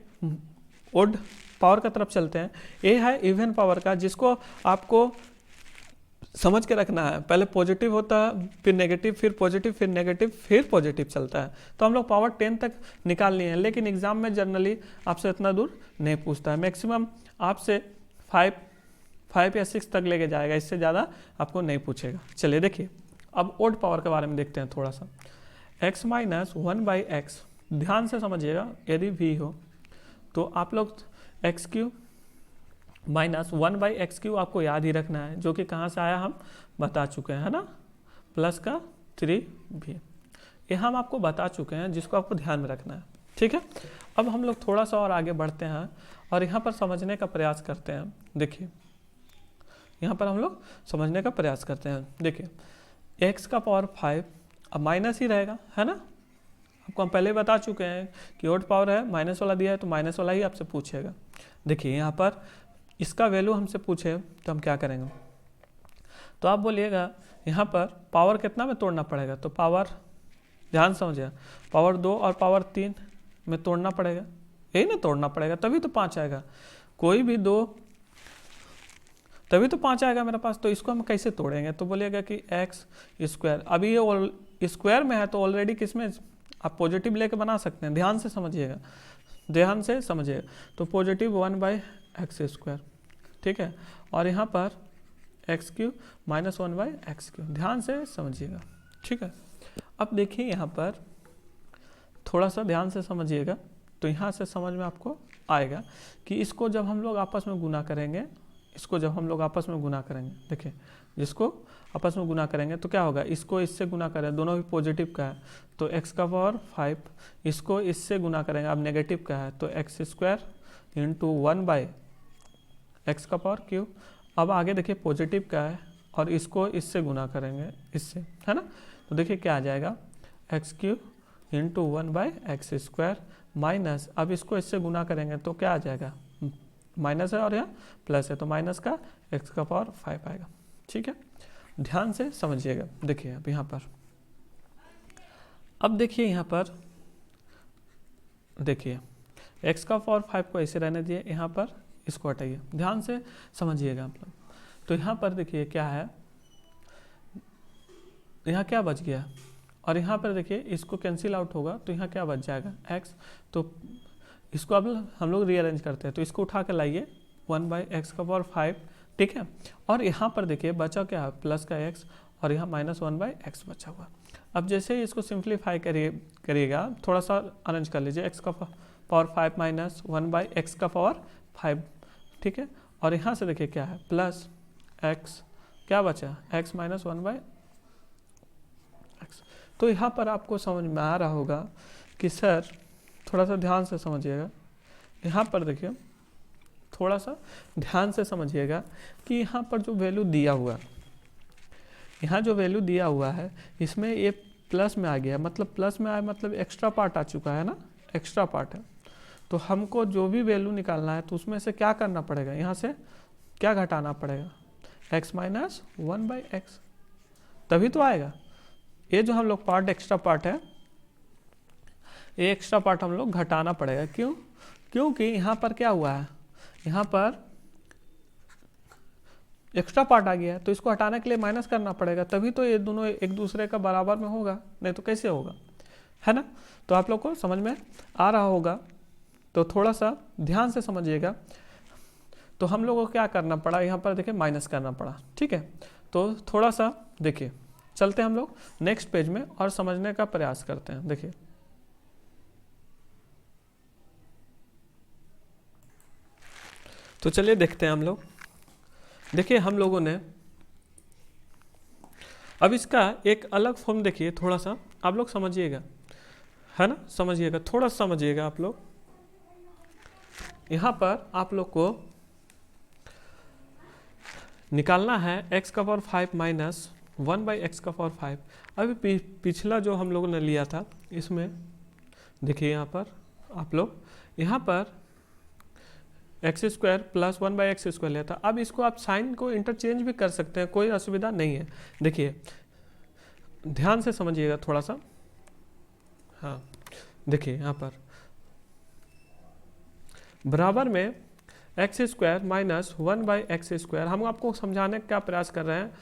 ओड पावर का तरफ चलते हैं। ये है इवन पावर का, जिसको आपको समझ के रखना है। पहले पॉजिटिव होता है, फिर नेगेटिव, फिर पॉजिटिव, फिर नेगेटिव, फिर पॉजिटिव चलता है। तो हम लोग पावर 10 तक निकाल लिए हैं, लेकिन एग्जाम में जनरली आपसे इतना दूर नहीं पूछता है। मैक्सिमम आपसे 5 या 6 तक लेके जाएगा, इससे ज़्यादा आपको नहीं पूछेगा। चलिए देखिए अब ओड पावर के बारे में देखते हैं थोड़ा सा। x - 1/x, ध्यान से समझिएगा, यदि v हो तो आप लोग x³ माइनस 1/x³ आपको याद ही रखना है, जो कि कहाँ से आया हम बता चुके हैं, है ना, प्लस का 3b, ये हम आपको बता चुके हैं, जिसको आपको ध्यान में रखना है। ठीक है, अब हम लोग थोड़ा सा और आगे बढ़ते हैं और यहाँ पर समझने का प्रयास करते हैं। देखिए यहाँ पर हम लोग समझने का प्रयास करते हैं। देखिए x⁵ अब माइनस ही रहेगा, है ना, आपको हम पहले बता चुके हैं कि ओड पावर है, माइनस वाला दिया है तो माइनस वाला ही आपसे पूछेगा। देखिए यहाँ पर इसका वैल्यू हमसे पूछे तो हम क्या करेंगे, तो आप बोलिएगा यहाँ पर पावर कितना में तोड़ना पड़ेगा, तो पावर, ध्यान समझिए, पावर 2 और पावर 3 में तोड़ना पड़ेगा, यही ना तोड़ना पड़ेगा, तभी तो 5 आएगा, कोई भी 2 तभी तो 5 आएगा मेरे पास। तो इसको हम कैसे तोड़ेंगे, तो बोलिएगा कि x², अभी ये स्क्वायर में है तो ऑलरेडी किसमें आप पॉजिटिव लेके बना सकते हैं, ध्यान से समझिएगा, ध्यान से समझिएगा, तो पॉजिटिव 1/x², ठीक है, और यहाँ पर x³ माइनस 1/x³, ध्यान से समझिएगा। ठीक है, अब देखिए यहाँ पर थोड़ा सा ध्यान से समझिएगा, तो यहाँ से समझ में आपको आएगा कि इसको जब हम लोग आपस में गुना करेंगे, इसको जब हम लोग आपस में गुना करेंगे, देखिए जिसको आपस में गुना करेंगे तो क्या होगा, इसको इससे गुना करें, दोनों भी पॉजिटिव का है तो x⁵, इसको इससे गुना करेंगे, अब नेगेटिव का है तो x² इंटू 1/x³। अब आगे देखिए पॉजिटिव का है और इसको इससे गुना करेंगे, इससे, है ना, तो देखिए क्या आ जाएगा, x³ इंटू 1/x² माइनस, अब इसको इससे गुना करेंगे तो क्या आ जाएगा, माइनस है और यहाँ प्लस है तो माइनस का x⁵ आएगा। ठीक है, ध्यान से समझिएगा। देखिए अब यहाँ पर, अब देखिए यहाँ पर, देखिए x⁵ को ऐसे रहने दिए, यहाँ पर इसको हटाइए, ध्यान से समझिएगा आप लोग। तो यहाँ पर देखिए क्या है, यहाँ क्या बच गया, और यहाँ पर देखिए इसको कैंसिल आउट होगा तो यहाँ क्या बच जाएगा x, तो इसको अब हम लोग रीअरेंज करते हैं, तो इसको उठा के लाइए 1/x⁵, ठीक है, और यहाँ पर देखिए बचा क्या है, प्लस का x, और यहाँ माइनस 1/x बचा हुआ। अब जैसे ही इसको सिंप्लीफाई करिएगा, थोड़ा सा अरेंज कर लीजिए, x⁵ माइनस 1/x⁵, ठीक है, और यहाँ से देखिए क्या है, प्लस x, क्या बचा, x माइनस 1/x। तो यहाँ पर आपको समझ में आ रहा होगा कि सर, थोड़ा सा ध्यान से समझिएगा, यहाँ पर देखिए थोड़ा सा ध्यान से समझिएगा कि यहाँ पर जो वैल्यू दिया हुआ, यहाँ जो वैल्यू दिया हुआ है इसमें ये प्लस में आ गया, मतलब प्लस में आया मतलब एक्स्ट्रा पार्ट आ चुका है ना, एक्स्ट्रा पार्ट है, तो हमको जो भी वैल्यू निकालना है तो उसमें से क्या करना पड़ेगा, यहाँ से क्या घटाना पड़ेगा, x माइनस 1/x, तभी तो आएगा। ये जो हम लोग पार्ट, एक्स्ट्रा पार्ट है, ये एक्स्ट्रा पार्ट हम लोग घटाना पड़ेगा, क्यों, क्योंकि यहाँ पर क्या हुआ है, यहाँ पर एक्स्ट्रा पार्ट आ गया है, तो इसको हटाने के लिए माइनस करना पड़ेगा, तभी तो ये दोनों एक दूसरे का बराबर में होगा, नहीं तो कैसे होगा, है ना। तो आप लोग को समझ में आ रहा होगा, तो थोड़ा सा ध्यान से समझिएगा। तो हम लोगों को क्या करना पड़ा, यहाँ पर देखिए माइनस करना पड़ा, ठीक है, तो थोड़ा सा देखिए, चलते हैं हम लोग नेक्स्ट पेज में और समझने का प्रयास करते हैं। देखिए तो चलिए देखते हैं हम लोग। देखिए हम लोगों ने अब इसका एक अलग फॉर्म, देखिए थोड़ा सा आप लोग समझिएगा, है ना, समझिएगा, थोड़ा समझिएगा आप लोग। यहाँ पर आप लोग को निकालना है x⁵ माइनस 1/x⁵। अभी पिछला जो हम लोगों ने लिया था इसमें देखिए, यहाँ पर आप लोग यहाँ पर x² प्लस 1/x² लिया था। अब इसको आप साइन को इंटरचेंज भी कर सकते हैं, कोई असुविधा नहीं है। देखिए ध्यान से समझिएगा थोड़ा सा, हाँ देखिए यहाँ पर बराबर में x² माइनस 1/x², हम आपको समझाने का प्रयास कर रहे हैं,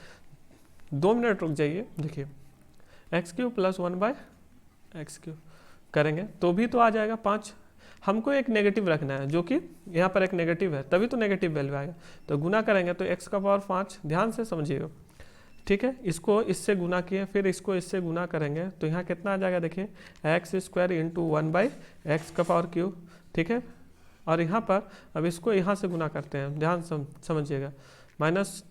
2 मिनट रुक जाइए। देखिए x³ प्लस 1/x³ करेंगे तो भी तो आ जाएगा 5। हमको एक नेगेटिव रखना है, जो कि यहाँ पर एक नेगेटिव है, तभी तो नेगेटिव वैल्यू आएगा। तो गुना करेंगे तो x⁵, ध्यान से समझिएगा, ठीक है, इसको इससे गुना किए, फिर इसको इससे गुना करेंगे तो यहाँ कितना आ जाएगा, देखिए x² इंटू 1/x⁵, ठीक है, और यहाँ पर अब इसको यहाँ से गुना करते हैं, ध्यान समझिएगा, माइनस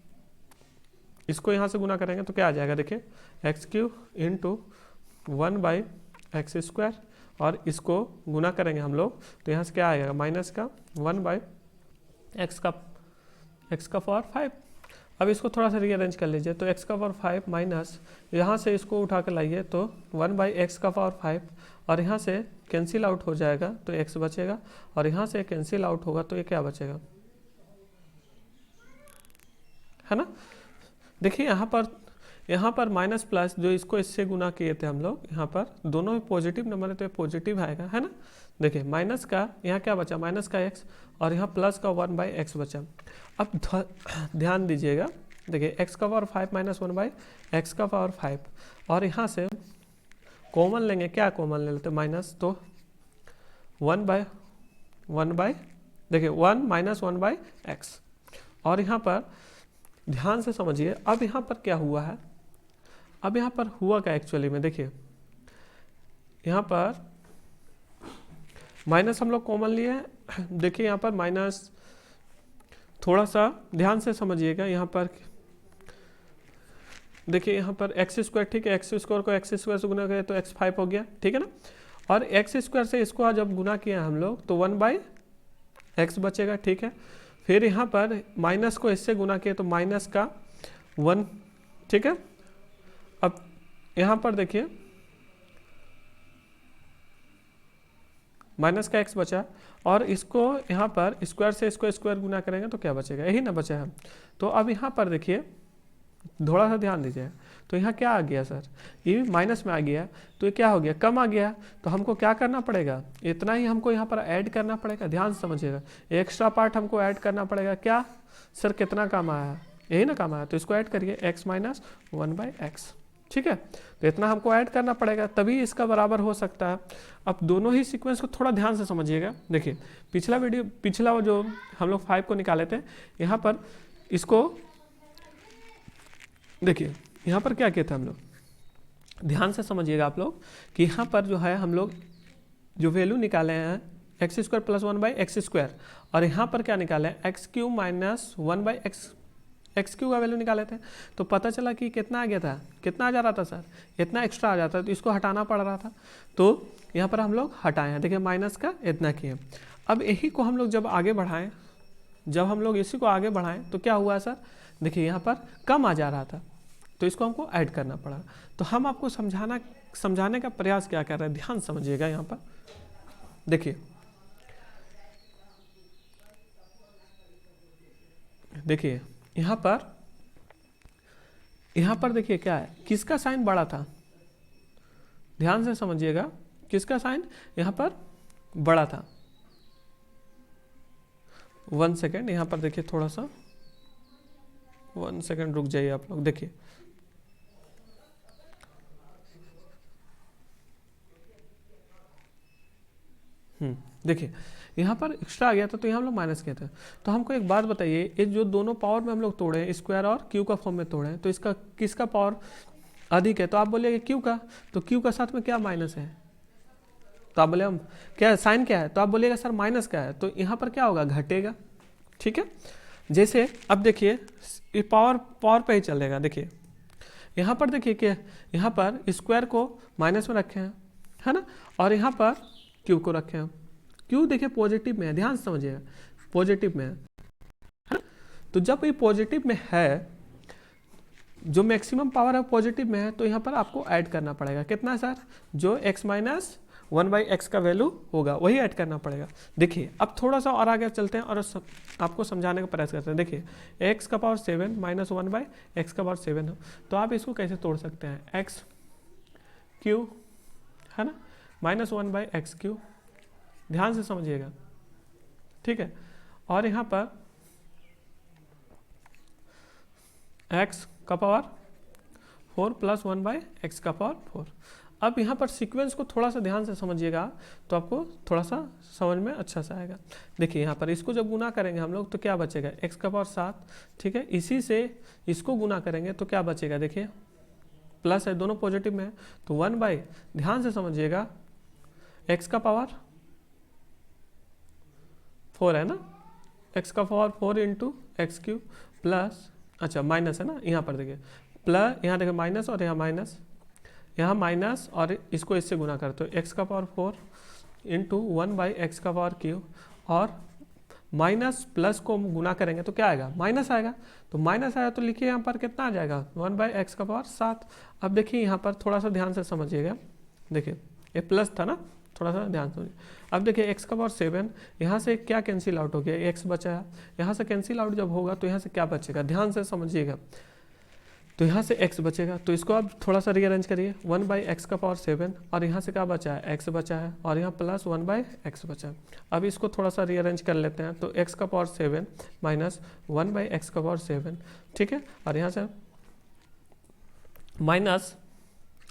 इसको यहाँ से गुना करेंगे तो क्या आ जाएगा, देखिए एक्स क्यूब इंटू 1/x², और इसको गुना करेंगे हम लोग तो यहाँ से क्या आएगा, माइनस का 1/x का पावर 5। अब इसको थोड़ा सा रीअरेंज कर लीजिए, तो x का पावर 5 माइनस यहाँ से इसको उठा कर लाइए तो 1/x का पावर 5, और यहाँ से कैंसिल आउट हो जाएगा तो x बचेगा, और यहाँ से कैंसिल आउट होगा तो ये क्या बचेगा, है ना। देखिए यहाँ पर माइनस प्लस जो इसको इससे गुना किए थे हम लोग, यहाँ पर दोनों पॉजिटिव नंबर है तो ये पॉजिटिव आएगा, है ना। देखिए माइनस का यहाँ क्या बचा, माइनस का x, और यहाँ प्लस का 1/x बचा। अब ध्यान दीजिएगा, देखिए x का पावर 5 माइनस 1/x का पावर 5, और यहाँ से कॉमन लेंगे, क्या कॉमन ले लेते, माइनस, तो 1/, देखिए 1 माइनस 1/x, और यहाँ पर ध्यान से समझिए, अब यहाँ पर क्या हुआ है, अब यहाँ पर हुआ क्या एक्चुअली में, देखिए यहाँ पर माइनस हम लोग कॉमन लिए हैं, देखिए यहाँ पर माइनस, थोड़ा सा ध्यान से समझिएगा, यहाँ पर देखिए यहाँ पर x², ठीक है, x² को x² से गुना करें तो x5 हो गया, ठीक है ना, और x² से इसको जब गुना किया हम लोग तो 1/x बचेगा, ठीक है। फिर यहाँ पर माइनस को इससे गुना किया तो माइनस का 1, ठीक है। अब यहाँ पर देखिए माइनस का x बचा, और इसको यहाँ पर स्क्वायर से इसको स्क्वायर गुना करेंगे तो क्या बचेगा, यही ना बचा है। तो अब यहाँ पर देखिए थोड़ा सा ध्यान दीजिए, तो यहाँ क्या आ गया सर, ये माइनस में आ गया, तो ये क्या हो गया, कम आ गया, तो हमको क्या करना पड़ेगा, इतना ही हमको यहाँ पर ऐड करना पड़ेगा, ध्यान से समझिएगा, एक्स्ट्रा पार्ट हमको ऐड करना पड़ेगा, क्या सर कितना काम आया, यही ना काम आया, तो इसको ऐड करिए x माइनस 1/x, ठीक है। तो इतना हमको ऐड करना पड़ेगा तभी इसका बराबर हो सकता है। अब दोनों ही सीक्वेंस को थोड़ा ध्यान से समझिएगा, देखिए पिछला वो जो हम लोग 5 को निकाले थे, यहाँ पर इसको देखिए, यहाँ पर क्या किया था हम लोग, ध्यान से समझिएगा आप लोग कि यहाँ पर जो है हम लोग जो वैल्यू निकाले हैं x² + 1/x², और यहाँ पर क्या निकाले हैं x³ माइनस 1/x क्यू का वैल्यू निकाले थे, तो पता चला कि कितना आ गया था, कितना आ जा रहा था सर, इतना एक्स्ट्रा आ जाता है, तो इसको हटाना पड़ रहा था, तो यहाँ पर हम लोग हटाए हैं, देखिए माइनस का इतना किए। अब यही को हम लोग जब आगे बढ़ाएं, जब हम लोग इसी को आगे बढ़ाएं तो क्या हुआ सर, देखिए यहाँ पर कम आ जा रहा था, तो इसको हमको ऐड करना पड़ा। तो हम आपको समझाने का प्रयास क्या कर रहे हैं, ध्यान समझिएगा, यहाँ पर देखिए यहाँ पर देखिए क्या है, किसका साइन बड़ा था, ध्यान से समझिएगा, किसका साइन यहाँ पर बड़ा था। 1 सेकेंड, यहाँ पर देखिए थोड़ा सा 1 सेकेंड रुक जाइए आप लोग, देखिए देखिए यहाँ पर एक्स्ट्रा आ गया था तो यहाँ हम लोग माइनस किए थे। तो हमको एक बात बताइए, ये जो दोनों पावर में हम लोग तोड़े हैं, स्क्वायर और क्यू का फॉर्म में तोड़े हैं, तो इसका किसका पावर अधिक है, तो आप बोलिए क्यू का, तो क्यू का साथ में क्या माइनस है, तो आप बोले हम क्या साइन क्या है, तो आप बोलिएगा सर माइनस का है, तो यहाँ पर क्या होगा, घटेगा, ठीक है। जैसे अब देखिए ये पावर पे ही चलेगा, देखिए यहाँ पर देखिए कि यहाँ पर स्क्वायर को माइनस में रखे हैं, है ना, और यहाँ पर क्यू को रखे हैं, क्यू देखिए पॉजिटिव में है, ध्यान समझिएगा पॉजिटिव में है, तो जब ये पॉजिटिव में है, जो मैक्सिमम पावर है पॉजिटिव में है, तो यहाँ पर आपको ऐड करना पड़ेगा, कितना सर, जो x माइनस 1/x का वैल्यू होगा वही ऐड करना पड़ेगा। देखिए अब थोड़ा सा और आगे चलते हैं और आपको समझाने का प्रयास करते हैं। देखिए x का पावर 7 माइनस 1/x का पावर 7 है, तो आप इसको कैसे तोड़ सकते हैं, x क्यू, है ना, माइनस 1/x क्यू, ध्यान से समझिएगा, ठीक है। और यहाँ पर x का पावर 4 प्लस 1/x का पावर 4। अब यहाँ पर सीक्वेंस को थोड़ा सा ध्यान से समझिएगा तो आपको थोड़ा सा समझ में अच्छा सा आएगा। देखिए यहाँ पर इसको जब गुना करेंगे हम लोग तो क्या बचेगा, x का पावर 7, ठीक है, इसी से इसको गुना करेंगे तो क्या बचेगा, देखिए प्लस है, दोनों पॉजिटिव में है, तो 1/, ध्यान से समझिएगा, x का पावर 4 है ना, एक्स का power 4 into x cube plus, अच्छा माइनस है ना, यहाँ पर देखिए प्लस, यहाँ देखिए माइनस और यहाँ माइनस, यहाँ माइनस और इसको इससे गुना करते हो, एक्स का पावर 4 इंटू 1/x का पावर क्यूब, और माइनस प्लस को गुना करेंगे तो क्या आएगा, माइनस आएगा। तो माइनस आया तो लिखिए यहाँ पर कितना आ जाएगा, 1/x का पावर 7। अब देखिए यहाँ पर थोड़ा सा ध्यान से समझिएगा, देखिए ये प्लस था ना, थोड़ा सा ध्यान समझिए। अब देखिए x का पावर 7, यहाँ से क्या कैंसिल आउट हो गया, x बचा है, यहाँ से कैंसिल आउट जब होगा तो यहाँ से क्या बचेगा, ध्यान से समझिएगा। तो यहाँ से x बचेगा, तो इसको आप थोड़ा सा रीअरेंज करिए, 1/x का पावर 7 और यहाँ से क्या बचा है, x बचा है और यहाँ प्लस 1/x बचा है। अब इसको थोड़ा सा रीअरेंज कर लेते हैं, तो x का पावर 7 माइनस 1/x का पावर 7, ठीक है, और यहाँ से माइनस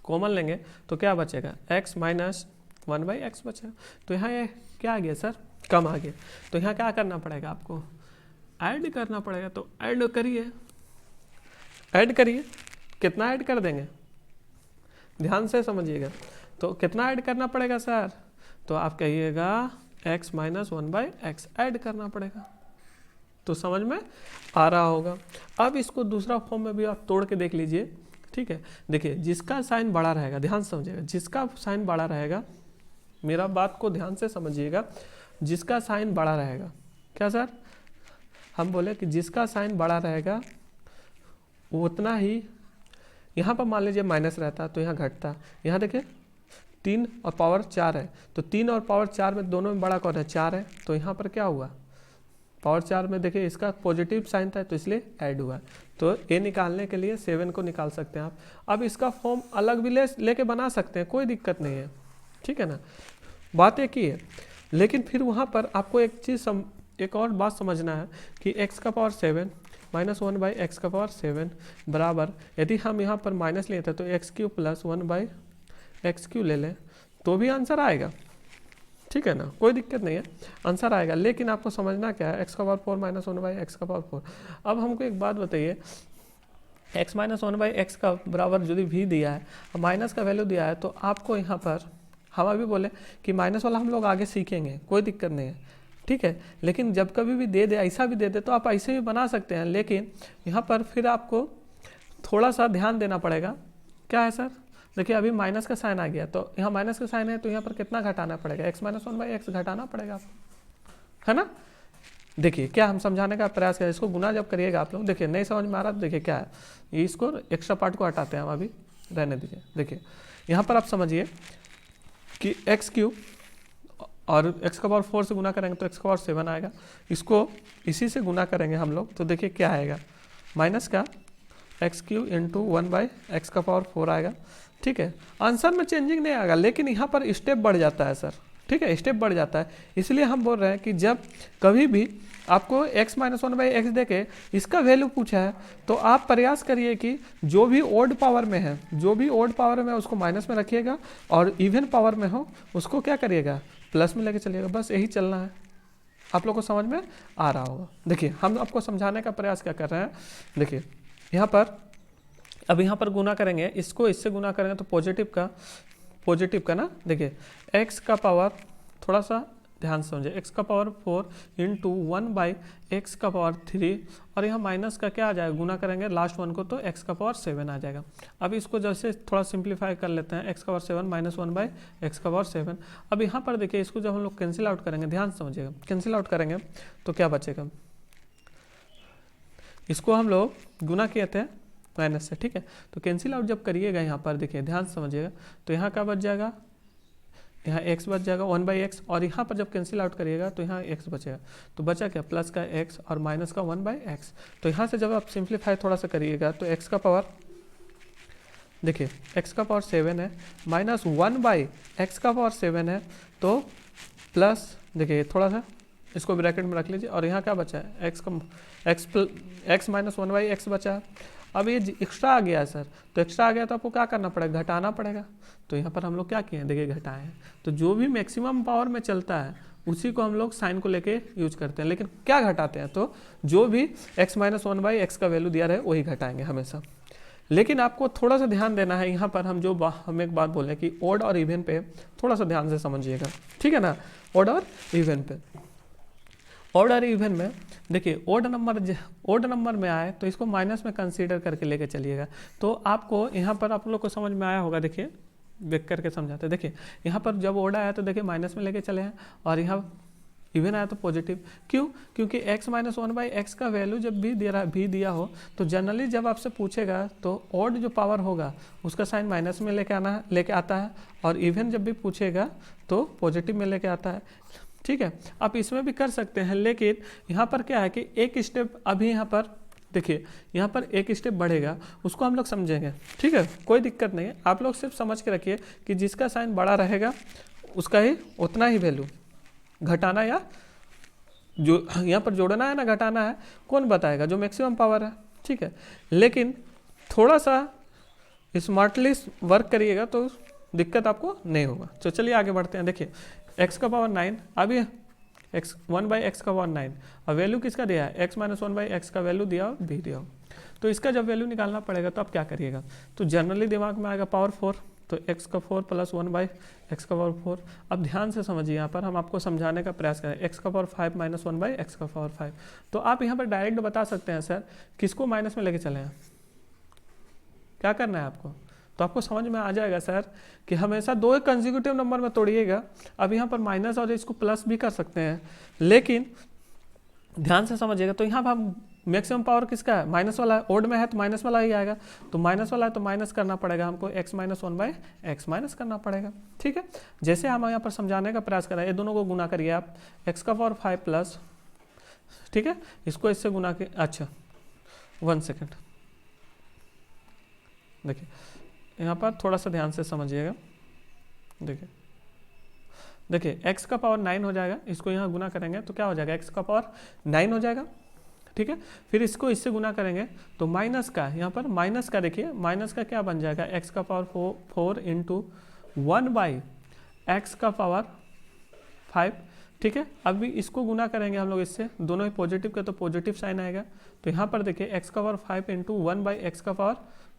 कॉमन लेंगे तो क्या बचेगा, x माइनस 1/x बचेगा। तो यहाँ ये क्या आ गया सर, कम आ गया। तो यहाँ क्या करना पड़ेगा आपको, ऐड करना पड़ेगा। तो ऐड करिए, ऐड करिए, कितना ऐड कर देंगे, ध्यान से समझिएगा। तो कितना ऐड करना पड़ेगा सर, तो आप कहिएगा x माइनस 1/x ऐड करना पड़ेगा। तो समझ में आ रहा होगा। अब इसको दूसरा फॉर्म में भी आप तोड़ के देख लीजिए, ठीक है। देखिए जिसका साइन बड़ा रहेगा, ध्यान से समझिएगा, जिसका साइन बड़ा रहेगा, मेरा बात को ध्यान से समझिएगा, जिसका साइन बड़ा रहेगा, क्या सर, हम बोले कि जिसका साइन बड़ा रहेगा उतना ही, यहाँ पर मान लीजिए माइनस रहता तो यहाँ घटता। यहाँ देखिए 3 और पावर 4 है, तो 3 और पावर 4 में दोनों में बड़ा कौन है, 4 है। तो यहाँ पर क्या हुआ, पावर 4 में देखिए इसका पॉजिटिव साइन था तो इसलिए ऐड हुआ। तो ए निकालने के लिए 7 को निकाल सकते हैं आप। अब इसका फॉर्म अलग भी लेके बना सकते हैं, कोई दिक्कत नहीं है, ठीक है ना, बात एक ही है। लेकिन फिर वहाँ पर आपको एक चीज़ एक और बात समझना है कि x का पावर 7 माइनस 1/x का पावर 7 बराबर, यदि हम यहाँ पर माइनस लेते हैं तो x cube plus 1/x cube ले लें तो भी आंसर आएगा, ठीक है ना, कोई दिक्कत नहीं है, आंसर आएगा। लेकिन आपको समझना क्या है, x का पावर 4 माइनस 1/x का पावर 4। अब हमको एक बात बताइए, x माइनस 1/x का बराबर यदि भी दिया है, माइनस का वैल्यू दिया है, तो आपको यहाँ पर हम अभी बोले कि माइनस वाला हम लोग आगे सीखेंगे, कोई दिक्कत नहीं है, ठीक है। लेकिन जब कभी भी दे दे, ऐसा भी दे दे तो आप ऐसे भी बना सकते हैं, लेकिन यहाँ पर फिर आपको थोड़ा सा ध्यान देना पड़ेगा। क्या है सर, देखिए अभी माइनस का साइन आ गया, तो यहाँ माइनस का साइन है तो यहाँ पर कितना घटाना पड़ेगा, x माइनस 1/x घटाना पड़ेगा आपको, है ना। देखिए क्या हम समझाने का प्रयास करें, इसको गुना जब करिएगा आप लोग, देखिए नहीं समझ में आ रहा तो देखिए क्या है, ये इसको एक्स्ट्रा पार्ट को हटाते हैं हम, अभी रहने दीजिए। देखिए यहाँ पर आप समझिए कि एक्स क्यूब और x का पावर 4 से गुना करेंगे तो x का पावर 7 आएगा, इसको इसी से गुना करेंगे हम लोग तो देखिए क्या आएगा, माइनस का x क्यूब इंटू 1/x का पावर 4 आएगा, ठीक है। आंसर में चेंजिंग नहीं आएगा, लेकिन यहाँ पर स्टेप बढ़ जाता है सर, ठीक है, स्टेप बढ़ जाता है। इसलिए हम बोल रहे हैं कि जब कभी भी आपको x माइनस 1/x देके इसका वैल्यू पूछा है तो आप प्रयास करिए कि जो भी ओड पावर में है, जो भी ओड पावर में है उसको माइनस में रखिएगा, और इवन पावर में हो उसको क्या करिएगा, प्लस में लेके चलिएगा। बस यही चलना है, आप लोग को समझ में आ रहा होगा। देखिए हम आपको समझाने का प्रयास क्या कर रहे हैं, देखिए यहाँ पर अब यहाँ पर गुना करेंगे, इसको इससे गुना करेंगे तो पॉजिटिव का ना, देखिए x का पावर, थोड़ा सा ध्यान से समझिए, x का पावर 4 इंटू 1/x का पावर 3, और यहाँ माइनस का क्या आ जाएगा, गुना करेंगे लास्ट वन को तो x का पावर 7 आ जाएगा। अब इसको जैसे थोड़ा सिंप्लीफाई कर लेते हैं, x का पावर 7 माइनस 1/x का पावर 7। अब यहाँ पर देखिए इसको जब हम लोग कैंसिल आउट करेंगे, ध्यान समझिएगा, कैंसिल आउट करेंगे तो क्या बचेगा, इसको हम लोग गुना किए थे माइनस से, ठीक है। तो कैंसिल आउट जब करिएगा यहाँ पर देखिए ध्यान से समझिएगा, तो यहाँ क्या बच जाएगा, यहाँ x बच जाएगा 1/x, और यहाँ पर जब कैंसिल आउट करिएगा तो यहाँ x बचेगा, तो बचा क्या, प्लस का x और माइनस का 1/x। तो यहाँ से जब आप सिंप्लीफाई थोड़ा सा करिएगा तो x का पावर, देखिए x का पावर 7 है माइनस 1/x का पावर 7 है, तो प्लस, देखिए थोड़ा सा इसको ब्रैकेट में रख लीजिए, और यहाँ क्या बचा है, x माइनस 1/x बचा है। अब ये एक्स्ट्रा आ गया है सर, तो एक्स्ट्रा आ गया तो आपको क्या करना पड़ेगा, घटाना पड़ेगा। तो यहाँ पर हम लोग क्या किए हैं, देखिए घटाए हैं। तो जो भी मैक्सिमम पावर में चलता है उसी को हम लोग साइन को लेके यूज करते हैं, लेकिन क्या घटाते हैं, तो जो भी x माइनस 1/x का वैल्यू दिया रहे वही घटाएंगे हमेशा। लेकिन आपको थोड़ा सा ध्यान देना है, यहाँ पर हम एक बात बोले कि ओड और इवन पे थोड़ा सा ध्यान से समझिएगा, ठीक है ना, ओड और इवन पे। ऑड और इवन में देखिए ओड नंबर में आए तो इसको माइनस में कंसीडर करके लेके चलिएगा। तो आपको यहाँ पर आप लोग को समझ में आया होगा, देखिए देख करके समझाते हैं। देखिए यहाँ पर जब ओड आया तो देखिए माइनस में लेके चले हैं, और यहाँ इवन आया तो पॉजिटिव। क्यों? क्योंकि x माइनस 1/x का वैल्यू जब भी दिया हो तो जनरली जब आपसे पूछेगा तो ऑड जो पावर होगा उसका साइन माइनस में लेके आता है, और इवन जब भी पूछेगा तो पॉजिटिव में लेके आता है। ठीक है, आप इसमें भी कर सकते हैं, लेकिन यहाँ पर क्या है कि एक स्टेप अभी यहाँ पर देखिए, यहाँ पर एक स्टेप बढ़ेगा, उसको हम लोग समझेंगे। ठीक है, कोई दिक्कत नहीं है, आप लोग सिर्फ समझ के रखिए कि जिसका साइन बड़ा रहेगा उसका ही उतना ही वैल्यू घटाना या जो यहाँ पर जोड़ना है ना घटाना है, कौन बताएगा? जो मैक्सिमम पावर है। ठीक है, लेकिन थोड़ा सा स्मार्टली वर्क करिएगा तो दिक्कत आपको नहीं होगा। तो चलिए आगे बढ़ते हैं। देखिए x का पावर 9, अभी x 1/x का पावर 9, और वैल्यू किसका दिया है? x माइनस 1/x का वैल्यू दिया और b दिया हो, तो इसका जब वैल्यू निकालना पड़ेगा तो आप क्या करिएगा? तो जनरली दिमाग में आएगा पावर 4, तो x का 4 प्लस 1/x का पावर 4। अब ध्यान से समझिए, यहाँ पर हम आपको समझाने का प्रयास करें। x का पावर 5 माइनस 1/x का पावर 5, तो आप यहाँ पर डायरेक्ट बता सकते हैं सर किसको माइनस में लेके चले हैं, क्या करना है आपको? तो आपको समझ में आ जाएगा सर कि हमेशा दो एक कंसेक्यूटिव नंबर में तोड़िएगा। अब यहाँ पर माइनस और इसको प्लस भी कर सकते हैं, लेकिन ध्यान से समझिएगा। तो यहाँ पर हम मैक्सिमम पावर किसका है? माइनस वाला है, ओड में है तो माइनस वाला ही आएगा, तो माइनस वाला है तो माइनस करना पड़ेगा हमको, x माइनस 1/x माइनस करना पड़ेगा। ठीक है, जैसे हम यहाँ पर समझाने का प्रयास कर रहे हैं, ये दोनों को गुना करिए आप, x का पावर 5 प्लस, ठीक है, इसको इससे गुना के, अच्छा 1 सेकेंड, देखिए यहाँ पर थोड़ा सा ध्यान से समझिएगा। देखिए x का पावर 9 हो जाएगा, इसको यहाँ गुना करेंगे तो क्या हो जाएगा? x का पावर 9 हो जाएगा। ठीक है, फिर इसको इससे गुना करेंगे तो माइनस का, यहाँ पर माइनस का देखिए, माइनस का क्या बन जाएगा? x का पावर 4 इंटू 1/x का पावर 5। ठीक है, अभी इसको गुना करेंगे हम लोग इससे, दोनों ही पॉजिटिव का तो पॉजिटिव साइन आएगा। तो यहाँ पर देखिए x का पावर 5 इंटू 1/x का पावर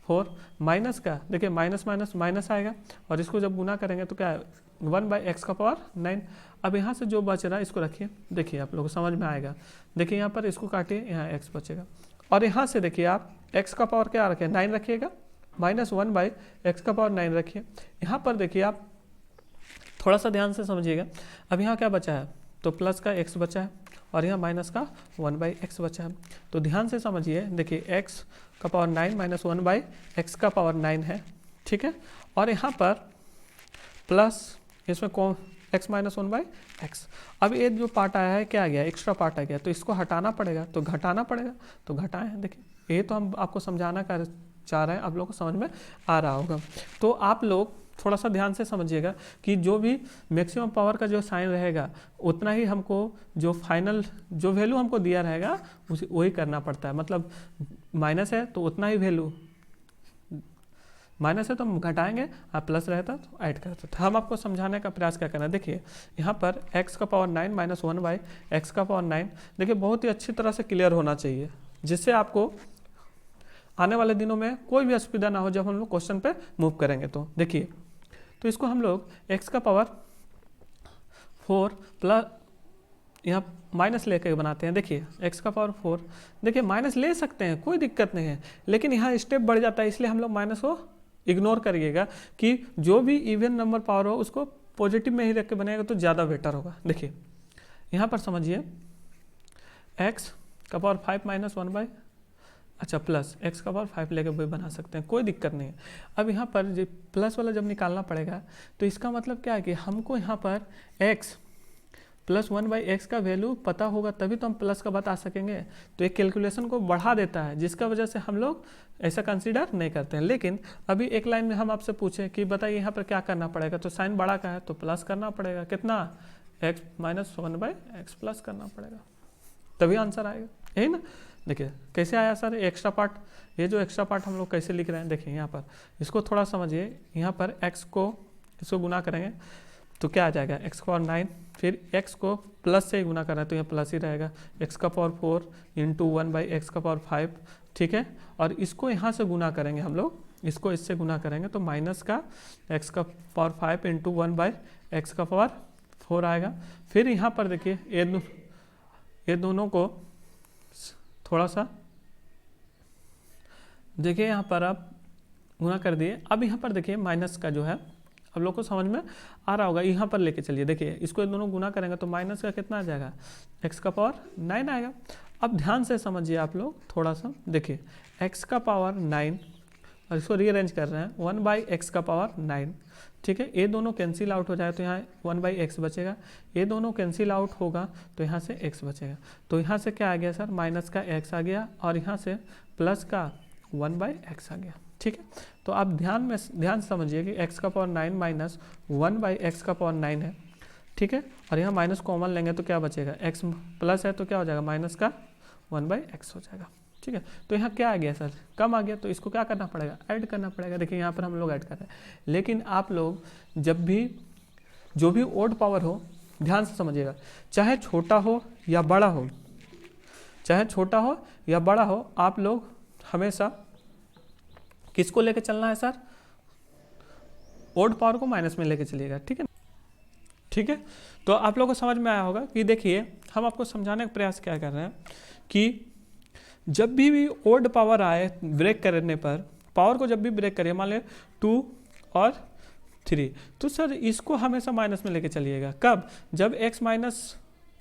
4, माइनस का देखिए माइनस माइनस माइनस आएगा, और इसको जब गुना करेंगे तो क्या है? 1/x का पावर 9। अब यहाँ से जो बच रहा है इसको रखिए, देखिए आप लोगों को समझ में आएगा। देखिए यहाँ पर इसको काटिए, यहाँ x बचेगा, और यहाँ से देखिए आप x का पावर क्या रखें? 9 रखिएगा, माइनस 1/x का पावर 9 रखिए। यहाँ पर देखिए आप थोड़ा सा ध्यान से समझिएगा। अब यहाँ क्या बचा है? तो प्लस का x बचा है, और यहाँ माइनस का 1/x बचा है। तो ध्यान से समझिए, देखिए x का पावर 9 माइनस 1/x का पावर 9 है। ठीक है, और यहाँ पर प्लस इसमें कौन x माइनस 1/x। अब ये जो पार्ट आया है क्या आ गया? एक्स्ट्रा पार्ट आ गया, तो इसको हटाना पड़ेगा, तो घटाना पड़ेगा, तो घटाएं। देखिए ये तो हम आपको समझाना कर चाह रहे हैं, आप लोगों को समझ में आ रहा होगा। तो आप लोग थोड़ा सा ध्यान से समझिएगा कि जो भी मैक्सिमम पावर का जो साइन रहेगा उतना ही हमको जो फाइनल जो वैल्यू हमको दिया रहेगा उसी वही करना पड़ता है। मतलब माइनस है तो उतना ही वैल्यू, माइनस है तो हम घटाएंगे, और प्लस रहता तो ऐड करते थे। हम आपको समझाने का प्रयास क्या करना है। देखिए यहाँ पर x का पावर 9 माइनस 1/x का पावर 9, देखिए बहुत ही अच्छी तरह से क्लियर होना चाहिए, जिससे आपको आने वाले दिनों में कोई भी असुविधा ना हो जब हम लोग क्वेश्चन पे मूव करेंगे। तो देखिए, तो इसको हम लोग x का पावर 4 प्लस यहाँ माइनस लेकर बनाते हैं। देखिए x का पावर 4, देखिए माइनस ले सकते हैं, कोई दिक्कत नहीं है, लेकिन यहाँ स्टेप बढ़ जाता है, इसलिए हम लोग माइनस को इग्नोर करिएगा कि जो भी इवन नंबर पावर हो उसको पॉजिटिव में ही रख के बनाएगा तो ज़्यादा बेटर होगा। देखिए यहाँ पर समझिए, x का पावर 5 माइनस 1/, अच्छा प्लस x का पावर 5 लेकर भी बना सकते हैं, कोई दिक्कत नहीं है। अब यहाँ पर जो प्लस वाला जब निकालना पड़ेगा तो इसका मतलब क्या है कि हमको यहाँ पर x प्लस 1/x का वैल्यू पता होगा तभी तो हम प्लस का बता सकेंगे। तो एक कैलकुलेशन को बढ़ा देता है, जिसका वजह से हम लोग ऐसा कंसीडर नहीं करते हैं। लेकिन अभी एक लाइन में हम आपसे पूछें कि बताइए यहाँ पर क्या करना पड़ेगा, तो साइन बड़ा का है तो प्लस करना पड़ेगा, कितना? x माइनस 1/x प्लस करना पड़ेगा, तभी आंसर आएगा, यही ना। देखिए कैसे आया सर एक्स्ट्रा पार्ट, ये जो एक्स्ट्रा पार्ट हम लोग कैसे लिख रहे हैं, देखिए यहाँ पर इसको थोड़ा समझिए। यहाँ पर x को इसको गुना करेंगे तो क्या आ जाएगा? x का पावर 9, फिर x को प्लस से ही गुना कर रहे हैं तो यहाँ प्लस ही रहेगा, x का पावर 4 इंटू 1/x का पावर 5। ठीक है, और इसको यहाँ से गुना करेंगे हम लोग, इसको इससे गुना करेंगे तो माइनस का x का पावर 5 इंटू 1/x का पावर 4 आएगा। फिर यहाँ पर देखिए ये दोनों को थोड़ा सा देखिए यहाँ पर आप गुना कर दिए। अब यहाँ पर देखिए माइनस का जो है अब लोग को समझ में आ रहा होगा, यहाँ पर लेके चलिए। देखिए इसको दोनों गुना करेंगे तो माइनस का कितना आ जाएगा, x का पावर 9 आएगा। अब ध्यान से समझिए आप लोग थोड़ा सा, देखिए x का पावर 9 और इसको रीअरेंज कर रहे हैं 1/x का पावर 9, ठीक है। ये दोनों कैंसिल आउट हो जाए तो यहाँ 1/x बचेगा, ये दोनों कैंसिल आउट होगा तो यहाँ से x बचेगा। तो यहाँ से क्या आ गया सर, माइनस का x आ गया और यहाँ से प्लस का 1/x आ गया, ठीक है। तो आप ध्यान से समझिए कि x का पावर 9 माइनस 1/x का पावर 9 है, ठीक है। और यहाँ माइनस कॉमन लेंगे तो क्या बचेगा, x प्लस है तो क्या हो जाएगा, माइनस का 1/x हो जाएगा, ठीक है। तो यहाँ क्या आ गया सर, कम आ गया, तो इसको क्या करना पड़ेगा, ऐड करना पड़ेगा। देखिए यहाँ पर हम लोग ऐड कर रहे हैं, लेकिन आप लोग जब भी जो भी ओड पावर हो ध्यान से समझिएगा, चाहे छोटा हो या बड़ा हो, चाहे छोटा हो या बड़ा हो, आप लोग हमेशा किसको लेके चलना है सर, ओड पावर को माइनस में लेके चलिएगा, ठीक है, ठीक है। तो आप लोगों को समझ में आया होगा कि देखिए हम आपको समझाने का प्रयास क्या कर रहे हैं कि जब भी ओड पावर आए ब्रेक करने पर, पावर को जब भी ब्रेक करिए, मान लें 2 और 3, तो सर इसको हमेशा माइनस में लेके चलिएगा। कब, जब x माइनस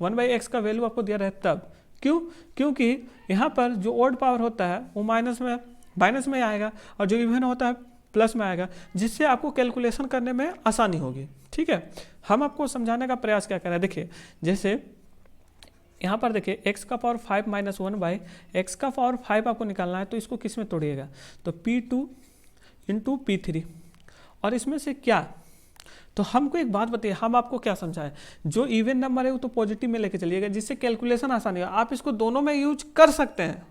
1/x का वैल्यू आपको दिया रहे तब। क्यों, क्योंकि यहाँ पर जो ओड पावर होता है वो माइनस में आएगा और जो इवन होता है प्लस में आएगा, जिससे आपको कैलकुलेशन करने में आसानी होगी, ठीक है। हम आपको समझाने का प्रयास क्या कर रहे हैं, देखिए जैसे यहाँ पर देखिए x का पावर 5 माइनस 1/x का पावर 5 आपको निकालना है, तो इसको किस में तोड़िएगा, तो P2 इंटू P3, और इसमें से क्या, तो हमको एक बात बताइए, हम आपको क्या समझाएं, जो इवन नंबर है वो तो पॉजिटिव में लेके चलिएगा, जिससे कैलकुलेशन आसानी हो। आप इसको दोनों में यूज कर सकते हैं,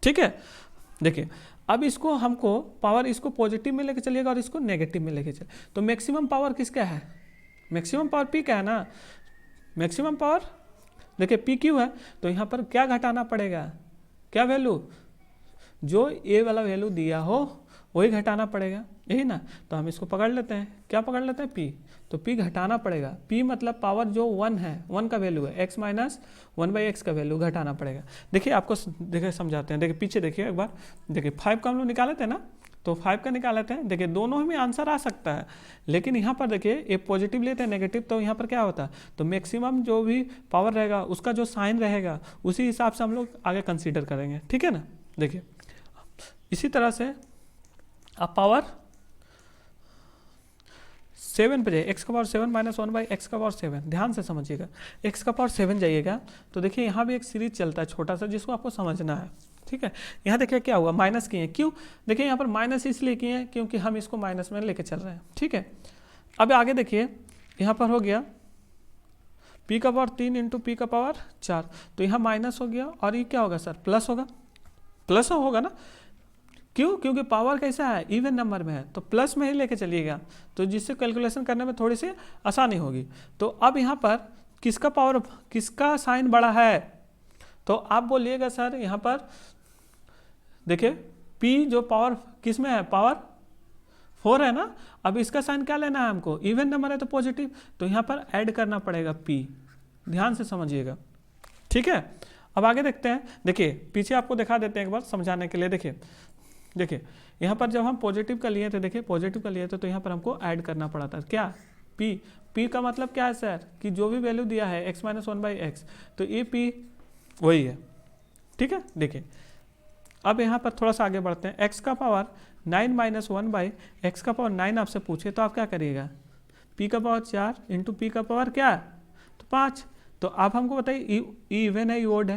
ठीक है। देखिए अब इसको हमको पावर इसको पॉजिटिव में लेके चलिएगा और इसको नेगेटिव में लेके चलिए, तो मैक्सिमम पावर किसका है, मैक्सिमम पावर P का है ना, मैक्सिमम पावर देखिए P क्यू है, तो यहाँ पर क्या घटाना पड़ेगा, क्या वैल्यू, जो ए वाला वैल्यू दिया हो वही घटाना पड़ेगा, यही ना। तो हम इसको पकड़ लेते हैं, क्या पकड़ लेते हैं, P, तो P घटाना पड़ेगा। P मतलब पावर जो 1 है, 1 का वैल्यू है, x माइनस 1/x का वैल्यू घटाना पड़ेगा। देखिए आपको देखिए समझाते हैं, देखिए पीछे देखिए एक बार, देखिए 5 का हम लोग निकाले थे ना, तो 5 का निकाल लेते हैं। देखिए दोनों में आंसर आ सकता है, लेकिन यहाँ पर देखिए एक पॉजिटिव लेते हैं नेगेटिव, तो यहाँ पर क्या होता है, तो मैक्सिमम जो भी पावर रहेगा उसका जो साइन रहेगा उसी हिसाब से हम लोग आगे कंसीडर करेंगे, ठीक है ना। देखिए इसी तरह से आप पावर 7 पे जाइए, x का पावर 7 माइनस 1/x का पावर 7, ध्यान से समझिएगा, x का पावर 7 जाइएगा तो देखिए यहाँ भी एक सीरीज चलता है छोटा सा, जिसको आपको समझना है, ठीक है। यहाँ देखिए क्या हुआ, माइनस किए हैं, क्यों, देखिए यहाँ पर माइनस इसलिए किए हैं क्योंकि हम इसको माइनस में लेके चल रहे हैं, ठीक है। अब आगे देखिए यहाँ पर हो गया p का पावर 3 इंटू p का पावर 4, तो यहाँ माइनस हो गया और ये क्या होगा सर, प्लस होगा, प्लस होगा ना, क्यों, क्योंकि पावर कैसा है, इवन नंबर में है, तो प्लस में ही लेके चलिएगा, तो जिससे कैलकुलेशन करने में थोड़ी सी आसानी होगी। तो अब यहाँ पर किसका पावर, किसका साइन बड़ा है, तो आप बोलिएगा सर यहाँ पर देखिए P जो पावर किस में है, पावर 4 है ना। अब इसका साइन क्या लेना है हमको, इवन नंबर है तो पॉजिटिव, तो यहाँ पर ऐड करना पड़ेगा P, ध्यान से समझिएगा, ठीक है। अब आगे देखते हैं, देखिए पीछे आपको दिखा देते हैं एक बार समझाने के लिए। देखिए यहाँ पर जब हम पॉजिटिव का लिए थे, देखिए पॉजिटिव का लिए थे तो यहाँ पर हमको ऐड करना पड़ा था, क्या, P का मतलब क्या है सर, कि जो भी वैल्यू दिया है x माइनस 1/x, तो ये P वही है, ठीक है। देखिए अब यहाँ पर थोड़ा सा आगे बढ़ते हैं, x का पावर 9 माइनस 1/x का पावर 9 आपसे पूछे तो आप क्या करिएगा, p का पावर 4 इंटू p का पावर क्या, तो 5। तो आप हमको बताइए ई इवन है, ओड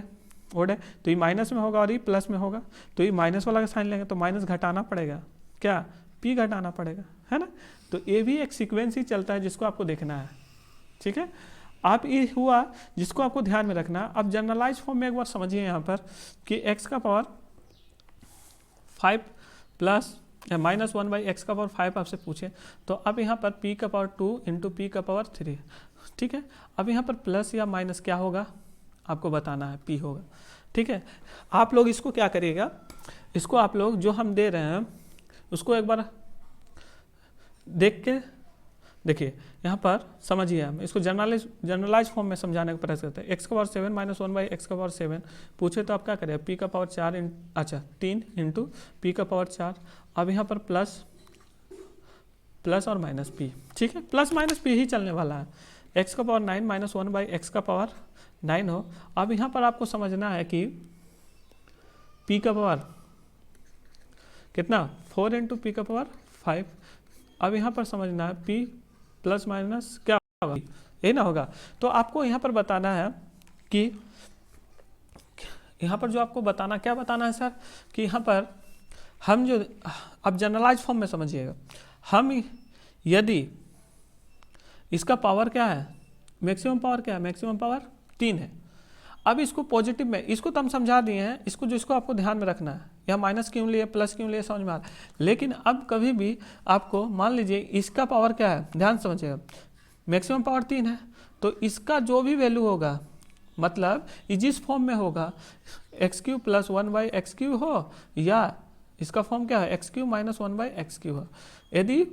है, तो ये माइनस में होगा और ये प्लस में होगा, तो ये माइनस वाला का साइन लेंगे तो माइनस घटाना पड़ेगा, क्या, p घटाना पड़ेगा, है ना। तो ये भी एक सीक्वेंस ही चलता है जिसको आपको देखना है, ठीक है। आप ये हुआ जिसको आपको ध्यान में रखना। अब जनरलाइज फॉर्म में एक बार समझिए यहाँ पर कि x का पावर 5 प्लस माइनस 1/x का पावर 5 आपसे पूछे, तो अब यहाँ पर p का पावर 2 इंटू p का पावर 3, ठीक है। अब यहाँ पर प्लस या माइनस क्या होगा आपको बताना है, p होगा, ठीक है। आप लोग इसको क्या करिएगा, इसको आप लोग जो हम दे रहे हैं उसको एक बार देख के देखिए यहाँ पर समझिए, हम इसको जनरलाइज फॉर्म में समझाने का प्रयास करते हैं। एक्स का पावर 7 माइनस 1 बाई एक्स का पावर 7 पूछे तो आप क्या करें, पी का पावर 3 इंटू पी का पावर 4। अब यहाँ पर प्लस और माइनस पी, ठीक है, प्लस माइनस पी ही चलने वाला है। एक्स का पावर 9 माइनस 1 बाई एक्स का पावर 9 हो। अब यहाँ पर आपको समझना है कि पी का पावर कितना, 4 इंटू पी का पावर 5। अब यहाँ पर समझना है पी प्लस माइनस क्या होगा, ये ना होगा। तो आपको यहाँ पर बताना है कि यहाँ पर जो आपको बताना क्या बताना है सर, कि यहाँ पर हम जो, अब जनरलाइज फॉर्म में समझिएगा, हम यदि इसका पावर क्या है, मैक्सिमम पावर क्या है, मैक्सिमम पावर 3 है। अब इसको पॉजिटिव में, इसको तो हम समझा दिए हैं, इसको जो इसको आपको ध्यान में रखना है, या माइनस क्यों लिए प्लस क्यों लिए समझ में आ रहा है। लेकिन अब कभी भी आपको मान लीजिए इसका पावर क्या है, ध्यान समझिएगा, मैक्सिमम पावर 3 है, तो इसका जो भी वैल्यू होगा, मतलब जिस फॉर्म में होगा, x Q plus 1 by X Q हो, या इसका फॉर्म क्या है, X Q minus 1 by X Q हो। यदि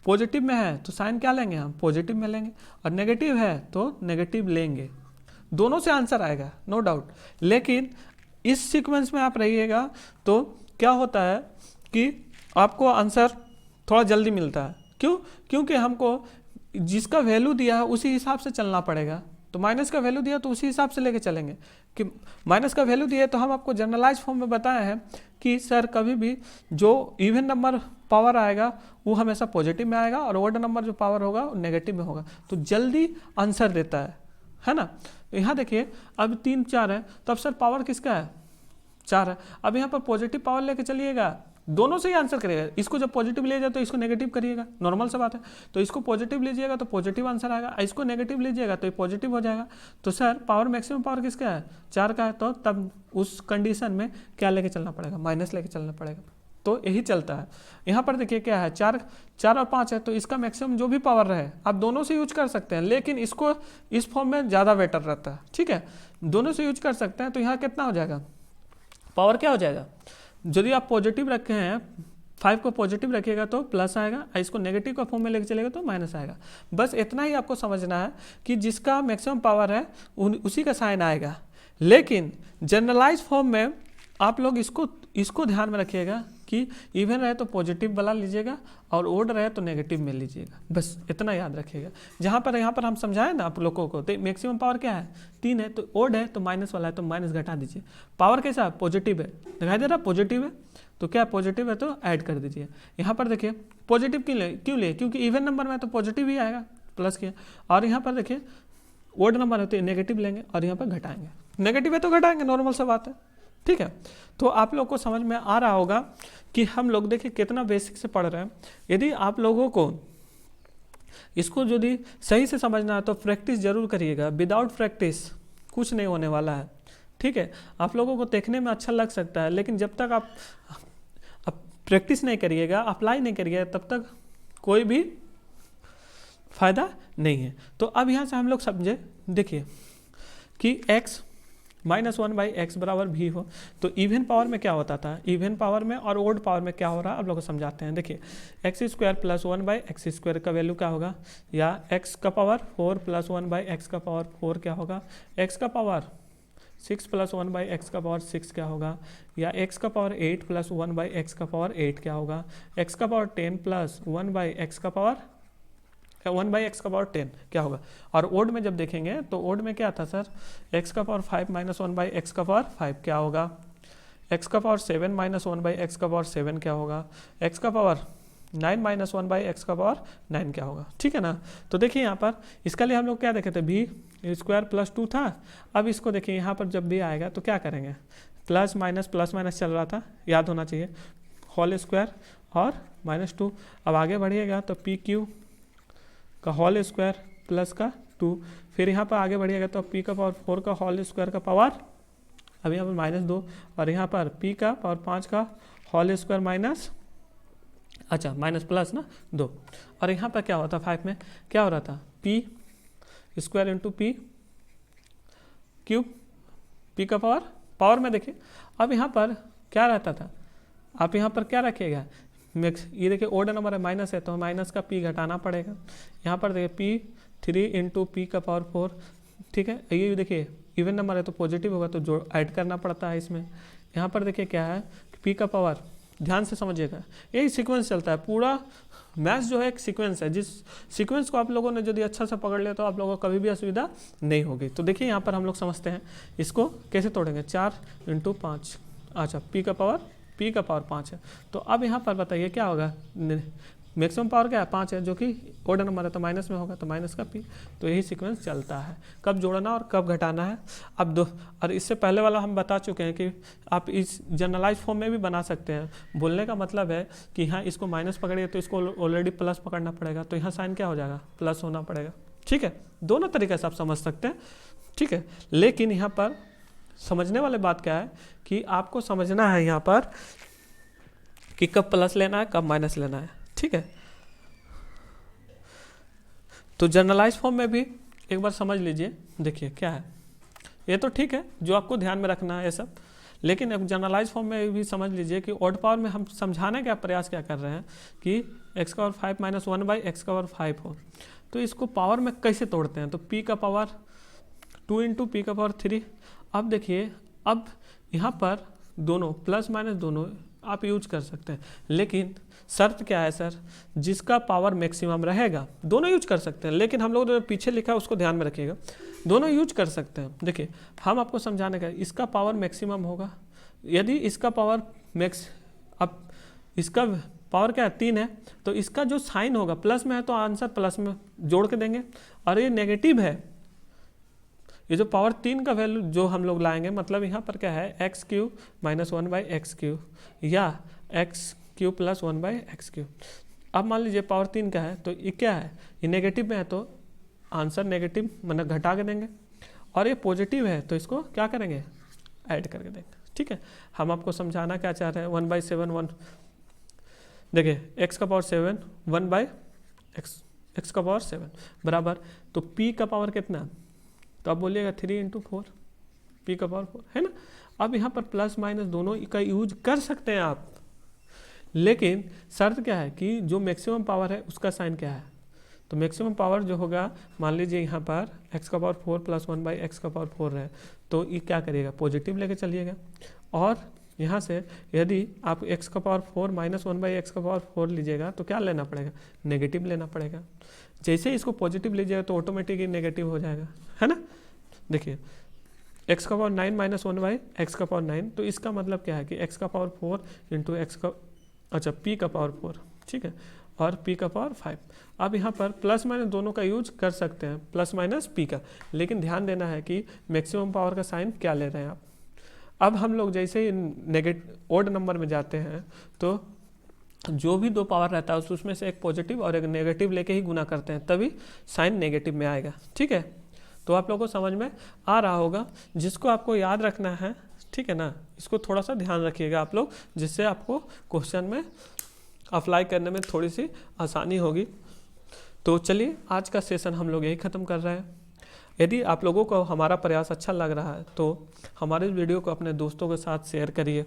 पॉजिटिव में है तो साइन क्या लेंगे, हम पॉजिटिव में लेंगे, और नेगेटिव है तो नेगेटिव लेंगे। दोनों से आंसर आएगा, नो डाउट। लेकिन इस सीक्वेंस में आप रहिएगा तो क्या होता है कि आपको आंसर थोड़ा जल्दी मिलता है। क्यों? क्योंकि हमको जिसका वैल्यू दिया है उसी हिसाब से चलना पड़ेगा। तो माइनस का वैल्यू दिया तो उसी हिसाब से लेके चलेंगे कि माइनस का वैल्यू दिया, तो हम आपको जनरलाइज फॉर्म में बताए हैं कि सर कभी भी जो इवन नंबर पावर आएगा वो हमेशा पॉजिटिव में आएगा, और ओड नंबर जो पावर होगा वो नेगेटिव में होगा, तो जल्दी आंसर देता है ना। तो यहाँ देखिए अब 3 4 है, तो अब सर पावर किसका है, 4 है। अब यहाँ पर पॉजिटिव पावर लेके चलिएगा, दोनों से ही आंसर करेगा। इसको जब पॉजिटिव ले जाए तो इसको नेगेटिव करिएगा, नॉर्मल सा बात है। तो इसको पॉजिटिव लीजिएगा तो पॉजिटिव आंसर आएगा, इसको नेगेटिव लीजिएगा तो ये पॉजिटिव हो जाएगा। तो सर पावर मैक्सिमम पावर किसका है, 4 का है, तो तब उस कंडीशन में क्या लेके चलना पड़ेगा, माइनस लेके चलना पड़ेगा। तो यही चलता है। यहाँ पर देखिए क्या है, 4 और 5 है, तो इसका मैक्सिमम जो भी पावर रहे आप दोनों से यूज कर सकते हैं, लेकिन इसको इस फॉर्म में ज़्यादा बेटर रहता है, ठीक है, दोनों से यूज कर सकते हैं। तो यहाँ कितना हो जाएगा, पावर क्या हो जाएगा, यदि आप पॉजिटिव रखे हैं 5 को पॉजिटिव रखिएगा तो प्लस आएगा, इसको नेगेटिव का फॉर्म में लेके चलेगा तो माइनस आएगा। बस इतना ही आपको समझना है कि जिसका मैक्सिमम पावर है उसी का साइन आएगा। लेकिन जनरलाइज फॉर्म में आप लोग इसको ध्यान में रखिएगा कि इवन रहे तो पॉजिटिव वाला लीजिएगा और ओड रहे तो नेगेटिव में लीजिएगा, बस इतना याद रखिएगा। यहाँ पर हम समझाएं ना आप लोगों को, तो मैक्सिमम पावर क्या है, 3 है, तो ओड है तो माइनस वाला है तो माइनस घटा दीजिए। पावर कैसा है, पॉजिटिव है, दिखाई दे रहा है पॉजिटिव है, तो क्या पॉजिटिव है तो ऐड कर दीजिए। यहाँ पर देखिए पॉजिटिव क्यों ले, क्योंकि इवन नंबर में तो पॉजिटिव ही आएगा, प्लस किया। और यहाँ पर देखिए ओड नंबर है तो नेगेटिव लेंगे और यहाँ पर घटाएंगे, नेगेटिव है तो घटाएंगे, नॉर्मल सा बात है, ठीक है। तो आप लोग को समझ में आ रहा होगा कि हम लोग देखिए कितना बेसिक से पढ़ रहे हैं। यदि आप लोगों को इसको यदि सही से समझना है तो प्रैक्टिस जरूर करिएगा, विदाउट प्रैक्टिस कुछ नहीं होने वाला है, ठीक है। आप लोगों को देखने में अच्छा लग सकता है, लेकिन जब तक आप प्रैक्टिस नहीं करिएगा, अप्लाई नहीं करिएगा, तब तक कोई भी फायदा नहीं है। तो अब यहाँ से हम लोग समझे, देखिए कि x माइनस 1 बाई एक्स बराबर भी हो, तो इवन पावर में क्या होता था, इवन पावर में और ओड पावर में क्या हो रहा है आप लोग को समझाते हैं। देखिए x square plus 1 by x square का वैल्यू क्या होगा, या एक्स का पावर 4 प्लस 1 बाई एक्स का पावर 4 क्या होगा, एक्स का पावर 6 प्लस 1 बाई एक्स का पावर 6 क्या होगा, या एक्स का पावर 8 प्लस 1 बाई एक्स का पावर 8 क्या होगा, एक्स का पावर 10 प्लस 1 बाई एक्स का पावर 1 बाई एक्स का पावर 10 क्या होगा। और ओड में जब देखेंगे तो ओड में क्या था सर, एक्स का पावर 5 माइनस 1 बाई एक्स का पावर 5 क्या होगा, एक्स का पावर 7 माइनस 1 बाई एक्स का पावर 7 क्या होगा, एक्स का पावर 9 माइनस 1 बाई एक्स का पावर 9 क्या होगा, ठीक है ना। तो देखिए यहाँ पर इसके लिए हम लोग क्या देखे थे, भी स्क्वायर प्लस 2 था। अब इसको देखिए यहाँ पर जब भी आएगा तो क्या करेंगे, प्लस माइनस चल रहा था, याद होना चाहिए, होल स्क्वायर और -2। अब आगे बढ़िएगा तो पी क्यू का होल स्क्वायर प्लस का 2, फिर यहाँ पर आगे बढ़िएगा तो पी का पावर 4 का होल स्क्वायर का पावर, अब यहाँ पर -2, और यहाँ पर पी का पावर 5 का होल स्क्वायर माइनस प्लस ना 2। और यहाँ पर क्या होता 5 में क्या हो रहा था, P square into P cube, P का पावर में देखिए। अब यहाँ पर क्या रहता था, आप यहाँ पर क्या रखिएगा, ये देखिए ओड नंबर है, माइनस है, तो माइनस का p घटाना पड़ेगा। यहाँ पर देखिए p 3 इंटू पी का पावर 4, ठीक है। ये देखिए इवन नंबर है तो पॉजिटिव होगा, तो जोड़ ऐड करना पड़ता है इसमें। यहाँ पर देखिए क्या है, p का पावर, ध्यान से समझिएगा, यही सीक्वेंस चलता है। पूरा मैथ्स जो है एक सीक्वेंस है, जिस सीक्वेंस को आप लोगों ने यदि अच्छा से पकड़ लिया तो आप लोगों को कभी भी असुविधा नहीं होगी। तो देखिए यहाँ पर हम लोग समझते हैं इसको कैसे तोड़ेंगे। 4 इंटू 5, अच्छा p का पावर 5 है। तो अब यहाँ पर बताइए क्या होगा, मैक्सिमम पावर क्या है 5 है, जो कि ओड नंबर है तो माइनस में होगा, तो माइनस का p। तो यही सीक्वेंस चलता है, कब जोड़ना और कब घटाना है। अब दो, और इससे पहले वाला हम बता चुके हैं कि आप इस जनरलाइज फॉर्म में भी बना सकते हैं। बोलने का मतलब है कि यहाँ इसको माइनस पकड़िए तो इसको ऑलरेडी प्लस पकड़ना पड़ेगा, तो यहाँ साइन क्या हो जाएगा, प्लस होना पड़ेगा, ठीक है। दोनों तरीके से आप समझ सकते हैं, ठीक है। लेकिन यहाँ पर समझने वाली बात क्या है कि आपको समझना है यहाँ पर कि कब प्लस लेना है कब माइनस लेना है, ठीक है। तो जनरलाइज फॉर्म में भी एक बार समझ लीजिए। देखिए क्या है, ये तो ठीक है जो आपको ध्यान में रखना है ये सब, लेकिन अब जनरलाइज फॉर्म में भी समझ लीजिए कि ऑड पावर में हम समझाने का प्रयास क्या कर रहे हैं कि x का पावर 5 माइनस 1 बाई एक्स का पावर 5 हो। तो इसको पावर में कैसे तोड़ते हैं, तो p का पावर 2 इंटू पी का पावर 3। अब देखिए, अब यहाँ पर दोनों प्लस माइनस दोनों आप यूज कर सकते हैं, लेकिन शर्त क्या है सर, जिसका पावर मैक्सिमम रहेगा, दोनों यूज कर सकते हैं, लेकिन हम लोग जो पीछे लिखा है उसको ध्यान में रखिएगा, दोनों यूज कर सकते हैं। देखिए हम आपको समझाने का, इसका पावर मैक्सिमम होगा, यदि इसका पावर अब इसका पावर क्या है 3 है, तो इसका जो साइन होगा प्लस में है तो आंसर प्लस में जोड़ के देंगे, और ये नेगेटिव है, ये जो पावर 3 का वैल्यू जो हम लोग लाएंगे, मतलब यहाँ पर क्या है X Q minus 1 by X Q या X Q plus 1 by X Q. अब मान लीजिए पावर 3 का है तो ये क्या है, ये नेगेटिव में है तो आंसर नेगेटिव मतलब घटा के देंगे, और ये पॉजिटिव है तो इसको क्या करेंगे, ऐड करके देंगे, ठीक है। हम आपको समझाना क्या चाह रहे हैं, 1/7 1, देखिए एक्स का पावर 7 1 बाई एक्स का पावर 7 बराबर, तो p का पावर कितना, तो आप बोलिएगा 3 इंटू 4, पी का पावर 4 है ना। अब यहाँ पर प्लस माइनस दोनों का यूज कर सकते हैं आप, लेकिन शर्त क्या है कि जो मैक्सिमम पावर है उसका साइन क्या है, तो मैक्सिमम पावर जो होगा, मान लीजिए यहाँ पर x का पावर 4 प्लस 1 बाई एक्स का पावर 4 है, तो ये क्या करिएगा, पॉजिटिव लेके चलिएगा। और यहाँ से यदि आप x का पावर 4 माइनस 1 बाई एक्स का पावर 4 लीजिएगा तो क्या लेना पड़ेगा, नेगेटिव लेना पड़ेगा। जैसे ही इसको पॉजिटिव लीजिएगा तो ऑटोमेटिकली नेगेटिव हो जाएगा, है ना। देखिए x का पावर 9 माइनस 1 बाई एक्स का पावर 9, तो इसका मतलब क्या है कि x का पावर 4 इंटू एक्स का, अच्छा p का पावर 4, ठीक है, और p का पावर 5। अब यहाँ पर प्लस माइनस दोनों का यूज कर सकते हैं, प्लस माइनस p का, लेकिन ध्यान देना है कि मैक्सिमम पावर का साइन क्या ले रहे हैं आप। अब हम लोग जैसे ही ओड नंबर में जाते हैं तो जो भी दो पावर रहता है उसमें से एक पॉजिटिव और एक नेगेटिव लेके ही गुना करते हैं, तभी साइन नेगेटिव में आएगा, ठीक है। तो आप लोगों को समझ में आ रहा होगा, जिसको आपको याद रखना है, ठीक है ना, इसको थोड़ा सा ध्यान रखिएगा आप लोग, जिससे आपको क्वेश्चन में अप्लाई करने में थोड़ी सी आसानी होगी। तो चलिए आज का सेशन हम लोग यही ख़त्म कर रहे हैं। यदि आप लोगों को हमारा प्रयास अच्छा लग रहा है तो हमारे वीडियो को अपने दोस्तों के साथ शेयर करिए।